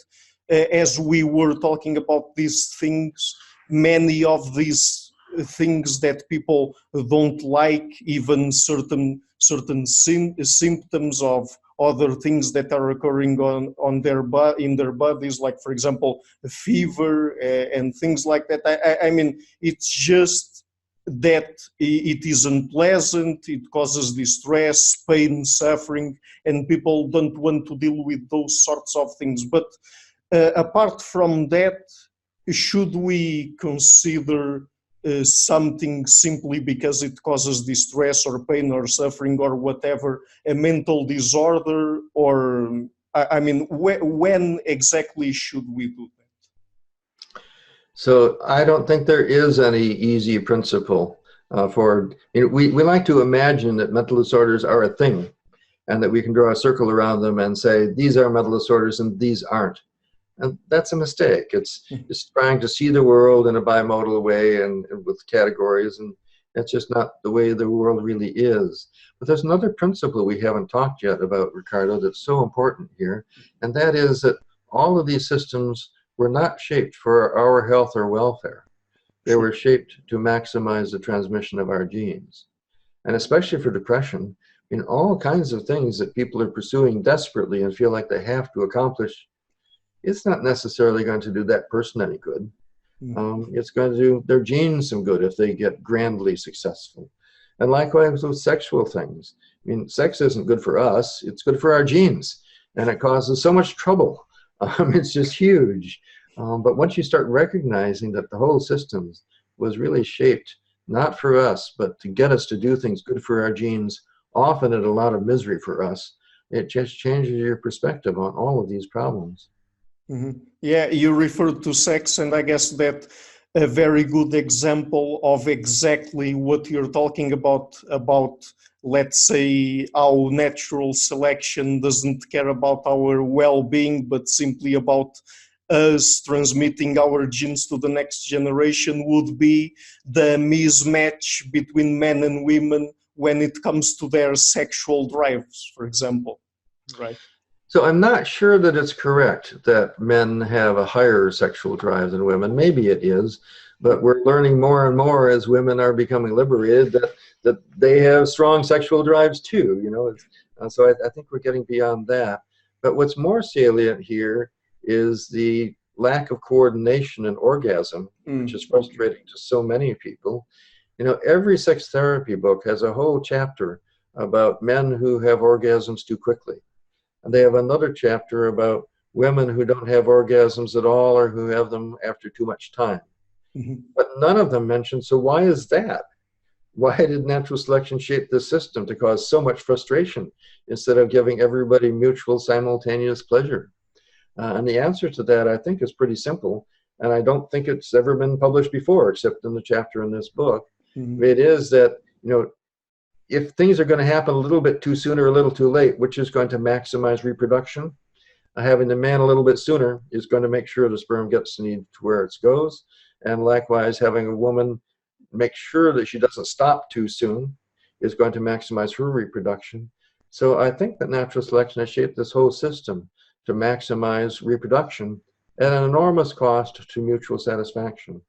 as we were talking about these things, many of these things that people don't like, even certain symptoms of other things that are occurring on their in their bodies, like for example fever and things like that. I mean, it's just that it is unpleasant, it causes distress, pain, suffering, and people don't want to deal with those sorts of things. But apart from that, should we consider something simply because it causes distress or pain or suffering or whatever a mental disorder? Or I mean, when exactly should we do that? So I don't think there is any easy principle we like to imagine that mental disorders are a thing and that we can draw a circle around them and say, these are mental disorders and these aren't. And that's a mistake. It's just trying to see the world in a bimodal way and with categories, and that's just not the way the world really is. But there's another principle we haven't talked yet about, Ricardo, that's so important here, and that is that all of these systems were not shaped for our health or welfare. They were shaped to maximize the transmission of our genes. And especially for depression, in all kinds of things that people are pursuing desperately and feel like they have to accomplish, it's not necessarily going to do that person any good. It's going to do their genes some good if they get grandly successful. And likewise with sexual things. I mean, sex isn't good for us, it's good for our genes. And it causes so much trouble. It's just huge. But once you start recognizing that the whole system was really shaped not for us, but to get us to do things good for our genes, often at a lot of misery for us, it just changes your perspective on all of these problems. Mm-hmm. Yeah, you referred to sex, and I guess that a very good example of exactly what you're talking about, let's say, how natural selection doesn't care about our well-being, but simply about us transmitting our genes to the next generation, would be the mismatch between men and women when it comes to their sexual drives, for example, right? So I'm not sure that it's correct that men have a higher sexual drive than women. Maybe it is, but we're learning more and more as women are becoming liberated that they have strong sexual drives too. So I think we're getting beyond that. But what's more salient here is the lack of coordination and orgasm, which is frustrating to so many people. Every sex therapy book has a whole chapter about men who have orgasms too quickly. And they have another chapter about women who don't have orgasms at all or who have them after too much time. Mm-hmm. But none of them mention, so why is that? Why did natural selection shape this system to cause so much frustration instead of giving everybody mutual simultaneous pleasure? And the answer to that, I think, is pretty simple. And I don't think it's ever been published before, except in the chapter in this book. Mm-hmm. It is that, if things are going to happen a little bit too soon or a little too late, which is going to maximize reproduction? Having the man a little bit sooner is going to make sure the sperm gets to where it goes. And likewise, having a woman make sure that she doesn't stop too soon is going to maximize her reproduction. So I think that natural selection has shaped this whole system to maximize reproduction at an enormous cost to mutual satisfaction.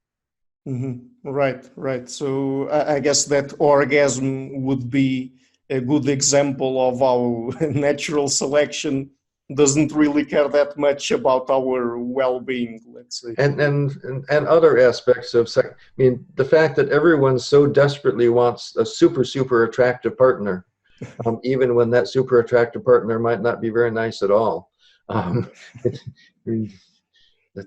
Right, right. So I guess that orgasm would be a good example of how natural selection doesn't really care that much about our well-being, let's say. And other aspects of sex. I mean, the fact that everyone so desperately wants a super attractive partner, even when that super attractive partner might not be very nice at all. It, I mean,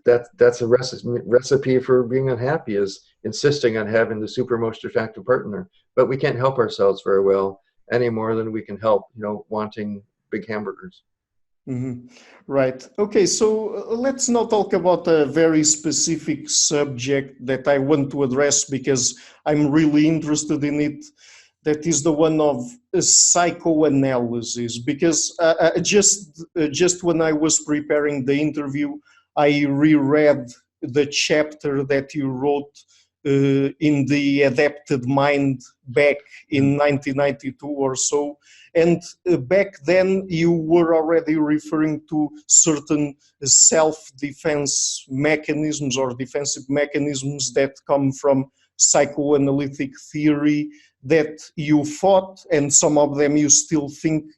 that's a recipe for being unhappy, is insisting on having the super most attractive partner. But we can't help ourselves very well any more than we can help, wanting big hamburgers. Right. Okay, so let's now talk about a very specific subject that I want to address because I'm really interested in it. That is the one of psychoanalysis. Because just when I was preparing the interview, I reread the chapter that you wrote in the Adapted Mind back in 1992 or so. And back then, you were already referring to certain self-defense mechanisms or defensive mechanisms that come from psychoanalytic theory that you fought, and some of them you still think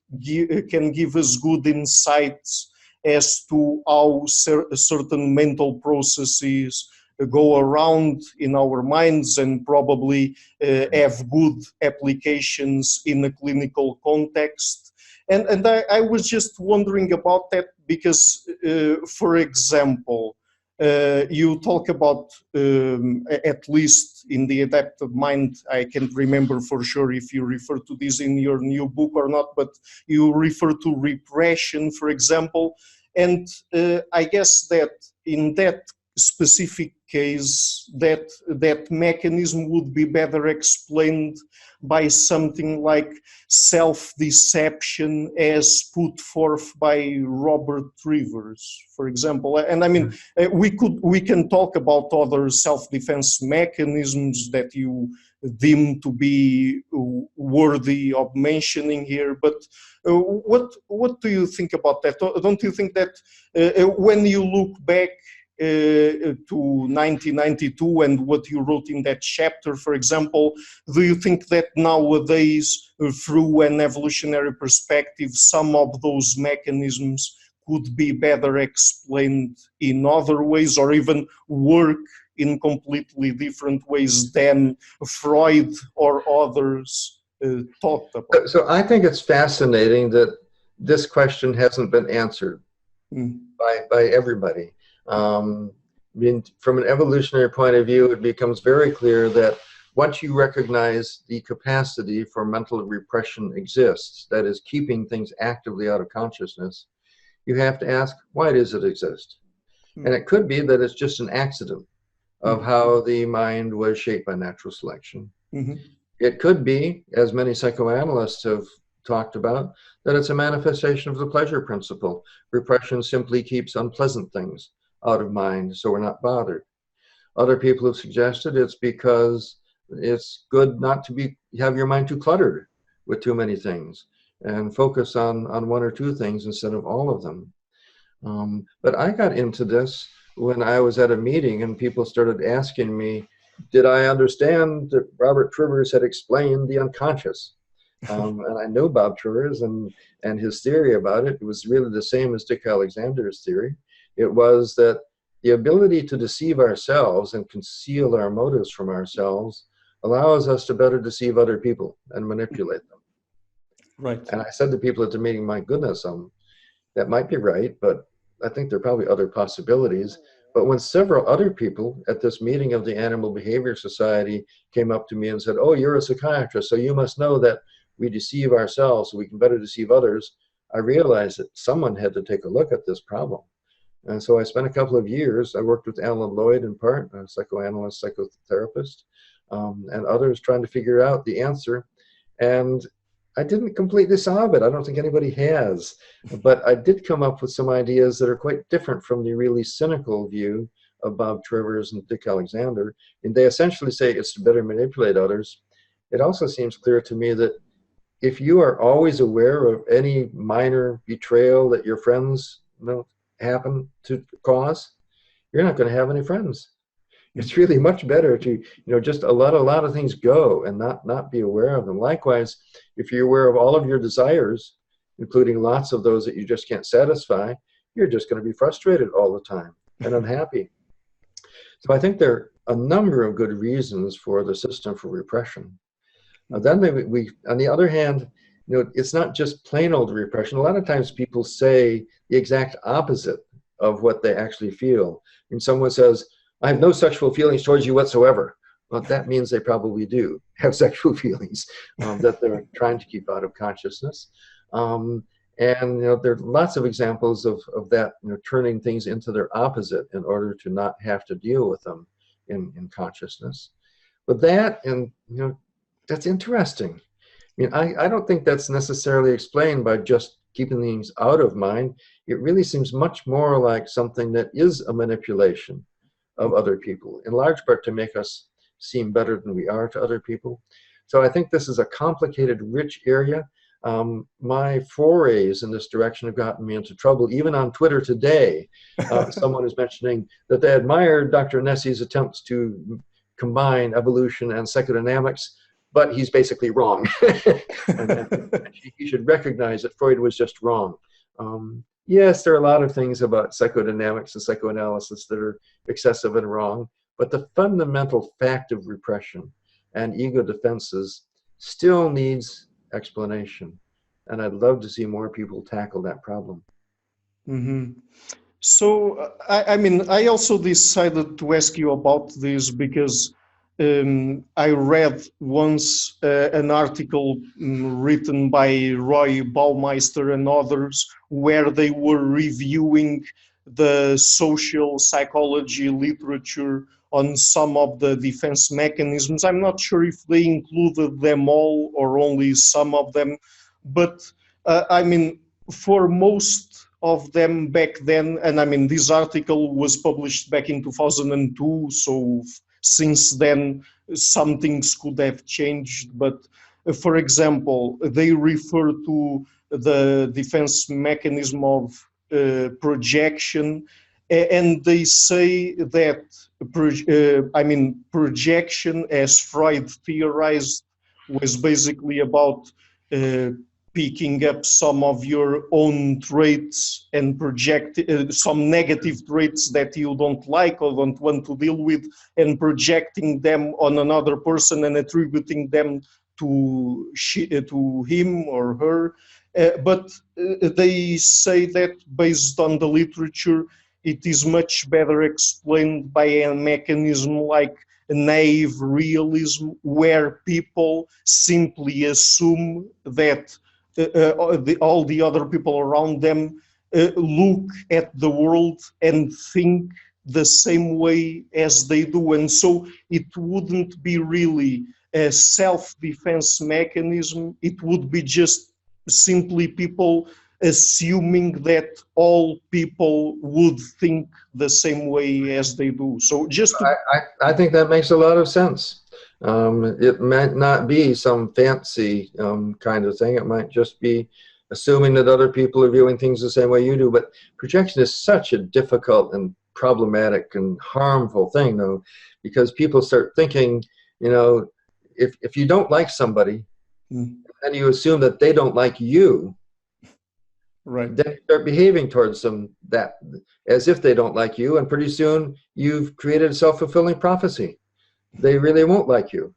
can give us good insights as to how certain mental processes go around in our minds and probably have good applications in a clinical context. And I was just wondering about that because, for example, you talk about, at least in the adaptive mind, I can't remember for sure if you refer to this in your new book or not, but you refer to repression, for example. And I guess that in that specific case, that mechanism would be better explained by something like self-deception as put forth by Robert Rivers, for example. And I mean, we can talk about other self-defense mechanisms that you deem to be worthy of mentioning here, but what do you think about that? Don't you think that when you look back to 1992 and what you wrote in that chapter, for example, do you think that nowadays, through an evolutionary perspective, some of those mechanisms could be better explained in other ways or even work in completely different ways than Freud or others talked about? So I think it's fascinating that this question hasn't been answered by everybody. I mean, from an evolutionary point of view, it becomes very clear that once you recognize the capacity for mental repression exists, that is keeping things actively out of consciousness, you have to ask, why does it exist? And it could be that it's just an accident of how the mind was shaped by natural selection. It could be, as many psychoanalysts have talked about, that it's a manifestation of the pleasure principle. Repression simply keeps unpleasant things out of mind, so we're not bothered. Other people have suggested it's because it's good not to have your mind too cluttered with too many things and focus on one or two things instead of all of them. But I got into this when I was at a meeting and people started asking me, did I understand that Robert Trivers had explained the unconscious? And I know Bob Trivers and his theory about it. It was really the same as Dick Alexander's theory. It was that the ability to deceive ourselves and conceal our motives from ourselves allows us to better deceive other people and manipulate them. Right. And I said to people at the meeting, my goodness, that might be right, but I think there are probably other possibilities. But when several other people at this meeting of the Animal Behavior Society came up to me and said, oh, you're a psychiatrist, so you must know that we deceive ourselves so we can better deceive others, I realized that someone had to take a look at this problem. And so I spent a couple of years, I worked with Alan Lloyd in part, a psychoanalyst, psychotherapist, and others trying to figure out the answer. And I didn't completely solve it. I don't think anybody has. But I did come up with some ideas that are quite different from the really cynical view of Bob Trivers and Dick Alexander. And they essentially say it's to better manipulate others. It also seems clear to me that if you are always aware of any minor betrayal that your friends happen to cause, you're not going to have any friends. It's really much better to, just let a lot of things go and not be aware of them. Likewise, if you're aware of all of your desires, including lots of those that you just can't satisfy, you're just going to be frustrated all the time and unhappy. So I think there are a number of good reasons for the system for repression. Then we, on the other hand, it's not just plain old repression. A lot of times people say the exact opposite of what they actually feel. When someone says, I have no sexual feelings towards you whatsoever, well, that means they probably do have sexual feelings that they're trying to keep out of consciousness. And there are lots of examples of that, turning things into their opposite in order to not have to deal with them in consciousness. But that, and that's interesting. I mean, I don't think that's necessarily explained by just keeping things out of mind. It really seems much more like something that is a manipulation of other people, in large part to make us seem better than we are to other people. So I think this is a complicated, rich area. My forays in this direction have gotten me into trouble. Even on Twitter today, someone is mentioning that they admired Dr. Nesse's attempts to combine evolution and psychodynamics, but he's basically wrong. and he should recognize that Freud was just wrong. Yes, there are a lot of things about psychodynamics and psychoanalysis that are excessive and wrong, but the fundamental fact of repression and ego defenses still needs explanation. And I'd love to see more people tackle that problem. Mm-hmm. So, I mean, I also decided to ask you about this because I read once an article written by Roy Baumeister and others where they were reviewing the social psychology literature on some of the defense mechanisms. I'm not sure if they included them all or only some of them, but I mean, for most of them back then, and I mean, this article was published back in 2002, so since then some things could have changed. But for example, they refer to the defense mechanism of projection, and they say that I mean, projection, as Freud theorized, was basically about picking up some of your own traits and project some negative traits that you don't like or don't want to deal with, and projecting them on another person and attributing them to him or her. But they say that based on the literature, it is much better explained by a mechanism like naive realism, where people simply assume that all the other people around them look at the world and think the same way as they do. And so it wouldn't be really a self-defense mechanism. It would be just simply people assuming that all people would think the same way as they do. So just to... I think that makes a lot of sense. It might not be some fancy kind of thing. It might just be assuming that other people are viewing things the same way you do. But projection is such a difficult and problematic and harmful thing, though, because people start thinking, if you don't like somebody, and you assume that they don't like you, right, then you start behaving towards them as if they don't like you, and pretty soon you've created a self-fulfilling prophecy. They really won't like you.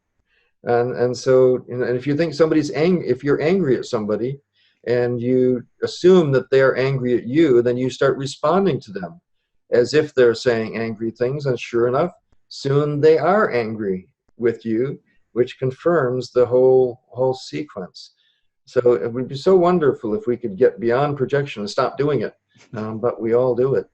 And so, and if you think if you're angry at somebody and you assume that they're angry at you, then you start responding to them as if they're saying angry things, and sure enough, soon they are angry with you, which confirms the whole sequence. So it would be so wonderful if we could get beyond projection and stop doing it, but we all do it.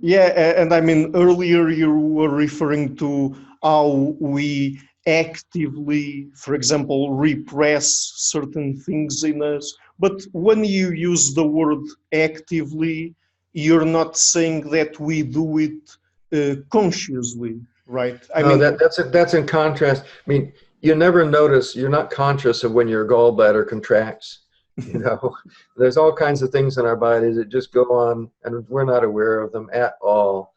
Yeah, and I mean, earlier you were referring to how we actively, for example, repress certain things in us. But when you use the word actively, you're not saying that we do it consciously, right? That's in contrast. I mean, you never notice, you're not conscious of when your gallbladder contracts. There's all kinds of things in our bodies that just go on and we're not aware of them at all.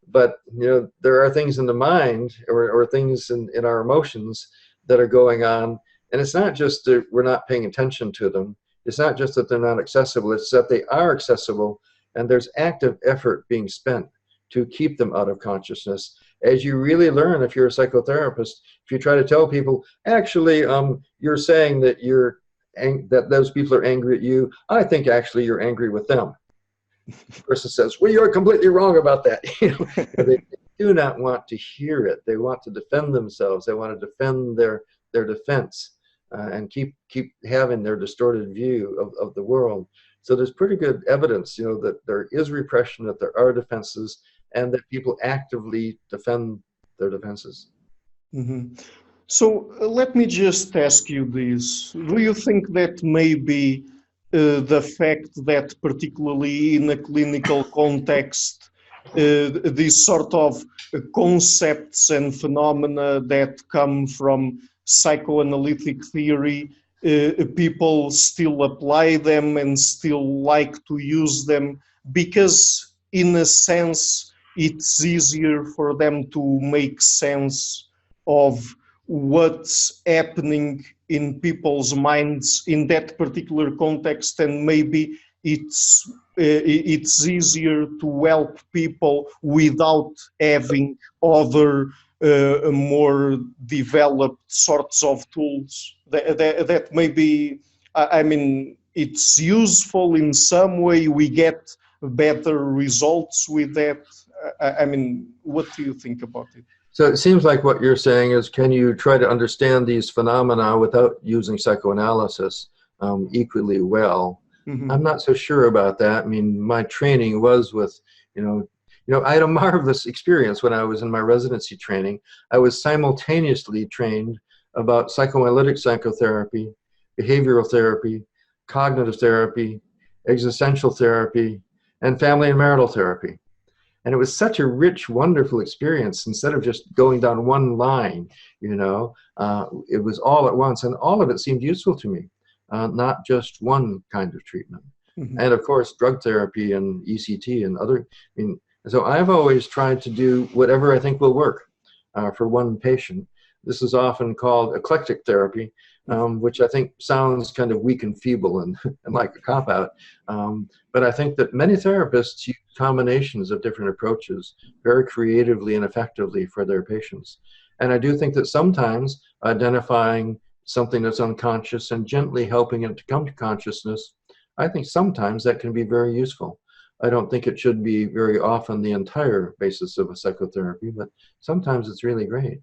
But there are things in the mind or things in our emotions that are going on, and it's not just that we're not paying attention to them. It's not just that they're not accessible. It's that they are accessible, and there's active effort being spent to keep them out of consciousness. As you really learn, if you're a psychotherapist, if you try to tell people, actually, you're saying that that those people are angry at you, I think actually you're angry with them. The person says, well, you're completely wrong about that. They do not want to hear it. They want to defend themselves. They want to defend their defense and keep having their distorted view of the world. So there's pretty good evidence, that there is repression, that there are defenses, and that people actively defend their defenses. Mm-hmm. So let me just ask you this. Do you think that maybe the fact that particularly in a clinical context, these sort of concepts and phenomena that come from psychoanalytic theory, people still apply them and still like to use them because in a sense it's easier for them to make sense of what's happening in people's minds in that particular context, and maybe it's easier to help people without having other more developed sorts of tools that maybe, I mean, it's useful in some way, we get better results with that. I mean, what do you think about it? So it seems like what you're saying is, can you try to understand these phenomena without using psychoanalysis equally well? Mm-hmm. I'm not so sure about that. I mean, my training was with, I had a marvelous experience when I was in my residency training. I was simultaneously trained about psychoanalytic psychotherapy, behavioral therapy, cognitive therapy, existential therapy, and family and marital therapy. And it was such a rich, wonderful experience. Instead of just going down one line, it was all at once, and all of it seemed useful to me, not just one kind of treatment. Mm-hmm. And of course, drug therapy and ECT and other. So I've always tried to do whatever I think will work for one patient. This is often called eclectic therapy, which I think sounds kind of weak and feeble and like a cop-out. But I think that many therapists use combinations of different approaches very creatively and effectively for their patients. And I do think that sometimes identifying something that's unconscious and gently helping it to come to consciousness, I think sometimes that can be very useful. I don't think it should be very often the entire basis of a psychotherapy, but sometimes it's really great.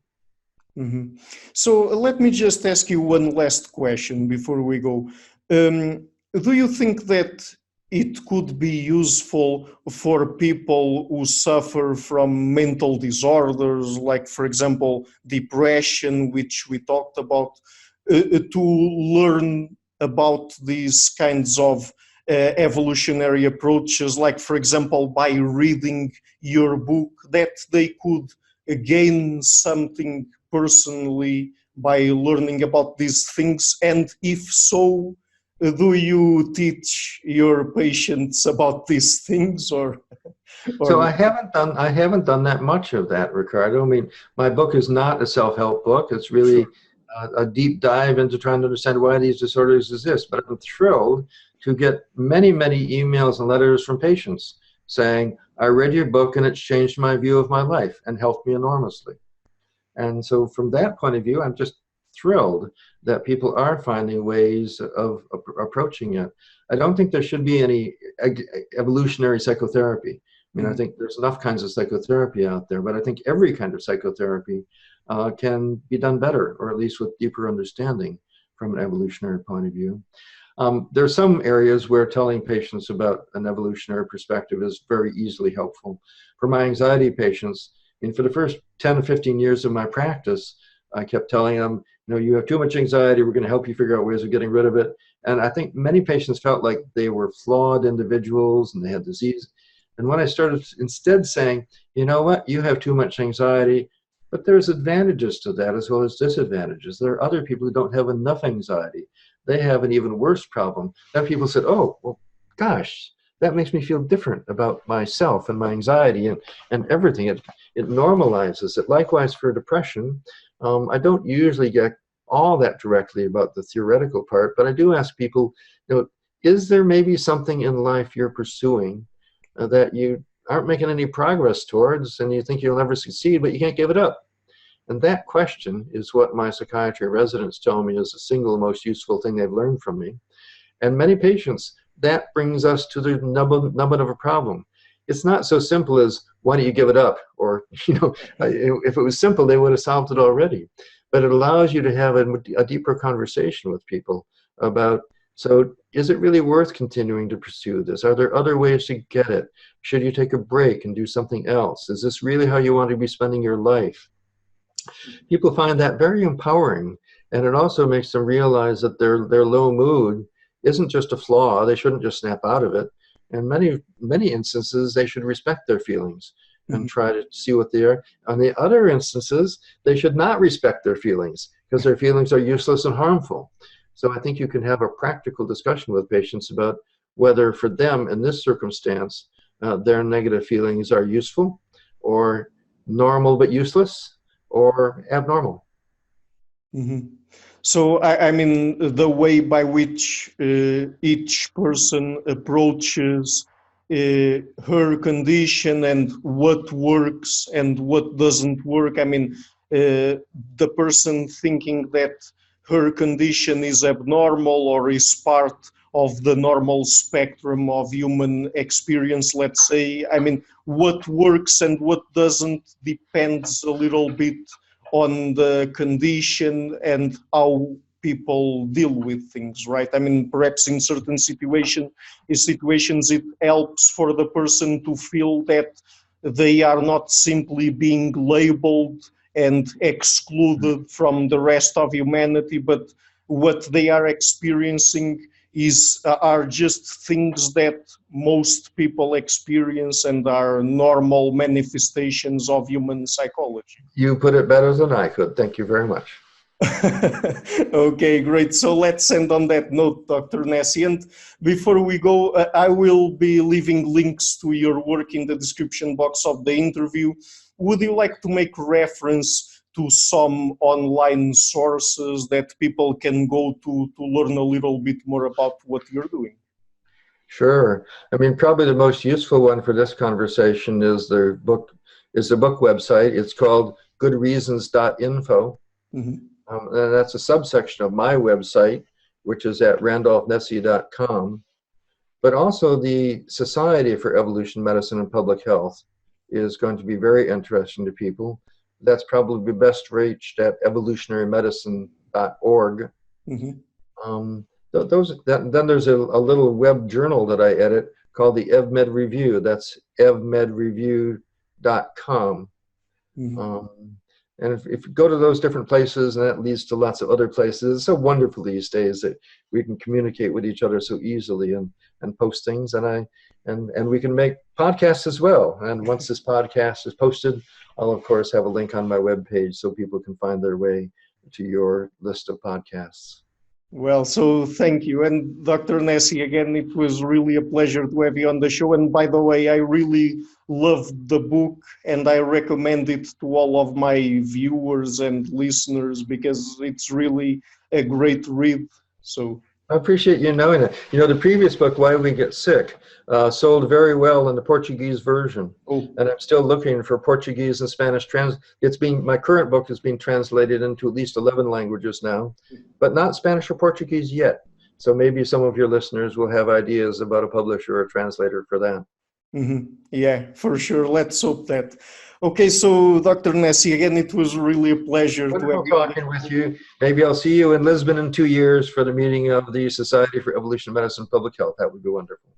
Mm-hmm. So let me just ask you one last question before we go. Do you think that it could be useful for people who suffer from mental disorders, like, for example, depression, which we talked about, to learn about these kinds of evolutionary approaches, like, for example, by reading your book, that they could gain something personally by learning about these things? And if so, do you teach your patients about these things or so I haven't done that much of that, Ricardo. I mean, my book is not a self-help book. It's really a deep dive into trying to understand why these disorders exist. But I'm thrilled to get many, many emails and letters from patients saying, I read your book and it's changed my view of my life and helped me enormously. And so from that point of view, I'm just thrilled that people are finding ways of approaching it. I don't think there should be any evolutionary psychotherapy. I mean, I think there's enough kinds of psychotherapy out there, but I think every kind of psychotherapy can be done better, or at least with deeper understanding from an evolutionary point of view. There are some areas where telling patients about an evolutionary perspective is very easily helpful. For my anxiety patients, for the first 10 or 15 years of my practice, I kept telling them, you have too much anxiety, we're going to help you figure out ways of getting rid of it. And I think many patients felt like they were flawed individuals and they had disease. And when I started instead saying, you know what, you have too much anxiety, but there's advantages to that as well as disadvantages. There are other people who don't have enough anxiety. They have an even worse problem. Then people said, oh, well, gosh, that makes me feel different about myself and my anxiety and everything. It normalizes it. Likewise for depression, I don't usually get all that directly about the theoretical part, but I do ask people, is there maybe something in life you're pursuing that you aren't making any progress towards and you think you'll never succeed, but you can't give it up? And that question is what my psychiatry residents tell me is the single most useful thing they've learned from me. And many patients, that brings us to the nub of a problem. It's not so simple as, why don't you give it up? Or, if it was simple, they would have solved it already. But it allows you to have a deeper conversation with people about, so is it really worth continuing to pursue this? Are there other ways to get it? Should you take a break and do something else? Is this really how you want to be spending your life? People find that very empowering, and it also makes them realize that their low mood isn't just a flaw. They shouldn't just snap out of it. In many instances, they should respect their feelings and try to see what they are. On the other instances, they should not respect their feelings because their feelings are useless and harmful. So I think you can have a practical discussion with patients about whether for them in this circumstance, their negative feelings are useful or normal but useless or abnormal. So, I mean, the way by which each person approaches her condition and what works and what doesn't work. I mean, the person thinking that her condition is abnormal or is part of the normal spectrum of human experience, let's say. I mean, what works and what doesn't depends a little bit on the condition and how people deal with things, right? I mean, perhaps in certain situations, it helps for the person to feel that they are not simply being labeled and excluded from the rest of humanity, but what they are experiencing are just things that most people experience and are normal manifestations of human psychology. You put it better than I could. Thank you very much. Okay, great. So let's end on that note, Dr. Nesse. And before we go, I will be leaving links to your work in the description box of the interview. Would you like to make reference to some online sources that people can go to learn a little bit more about what you're doing? Sure. I mean, probably the most useful one for this conversation is the book website. It's called goodreasons.info. And that's a subsection of my website, which is at randolphnesse.com. But also the Society for Evolution Medicine and Public Health is going to be very interesting to people. That's probably best reached at evolutionarymedicine.org. Then there's a little web journal that I edit called the EvMed Review. That's evmedreview.com. And if you go to those different places, and that leads to lots of other places, it's so wonderful these days that we can communicate with each other so easily and post things. And we can make podcasts as well. And once this podcast is posted, I'll of course have a link on my webpage so people can find their way to your list of podcasts. Well, so thank you. And Dr. Nesse, again, it was really a pleasure to have you on the show. And by the way, I really loved the book and I recommend it to all of my viewers and listeners because it's really a great read. So I appreciate you knowing it. You know, the previous book, Why We Get Sick, sold very well in the Portuguese version. And I'm still looking for Portuguese and Spanish my current book is being translated into at least 11 languages now, but not Spanish or Portuguese yet. So maybe some of your listeners will have ideas about a publisher or a translator for that. Yeah, for sure. Let's hope that. Okay, so Dr. Nesse, again, it was really a pleasure to have you talking with you. Maybe I'll see you in Lisbon in 2 years for the meeting of the Society for Evolutionary Medicine and Public Health. That would be wonderful.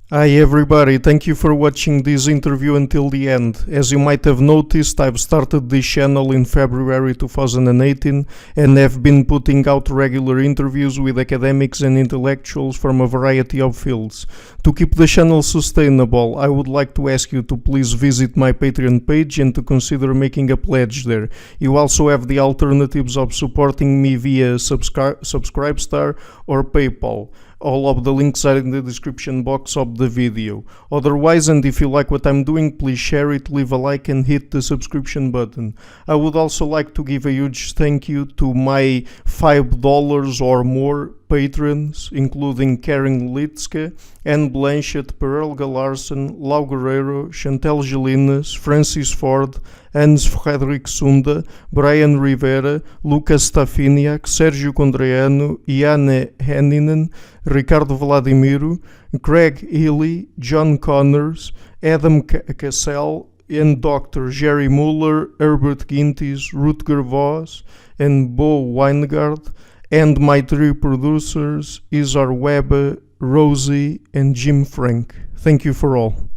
Hi everybody, thank you for watching this interview until the end. As you might have noticed, I've started this channel in February 2018 and have been putting out regular interviews with academics and intellectuals from a variety of fields. To keep the channel sustainable, I would like to ask you to please visit my Patreon page and to consider making a pledge there. You also have the alternatives of supporting me via Subscribestar or PayPal. all of the links are in the description box of the video. Otherwise, and if you like what I'm doing, please share it, leave a like and hit the subscription button. I would also like to give a huge thank you to my $5 or more patrons, including Karen Litske, Anne Blanchett, Perelga Larsen, Lau Guerrero, Chantel Gelinas, Francis Ford, Hans Frederic Sunda, Brian Rivera, Lucas Stafiniak, Sérgio Condreanu, Iane Henninen, Ricardo Vladimiro, Craig Healy, John Connors, Adam Cassell, and Dr. Jerry Muller, Herbert Gintis, Rutger Voss, and Bo Weingard, and my three producers, Isar Webber, Rosie, and Jim Frank. Thank you for all.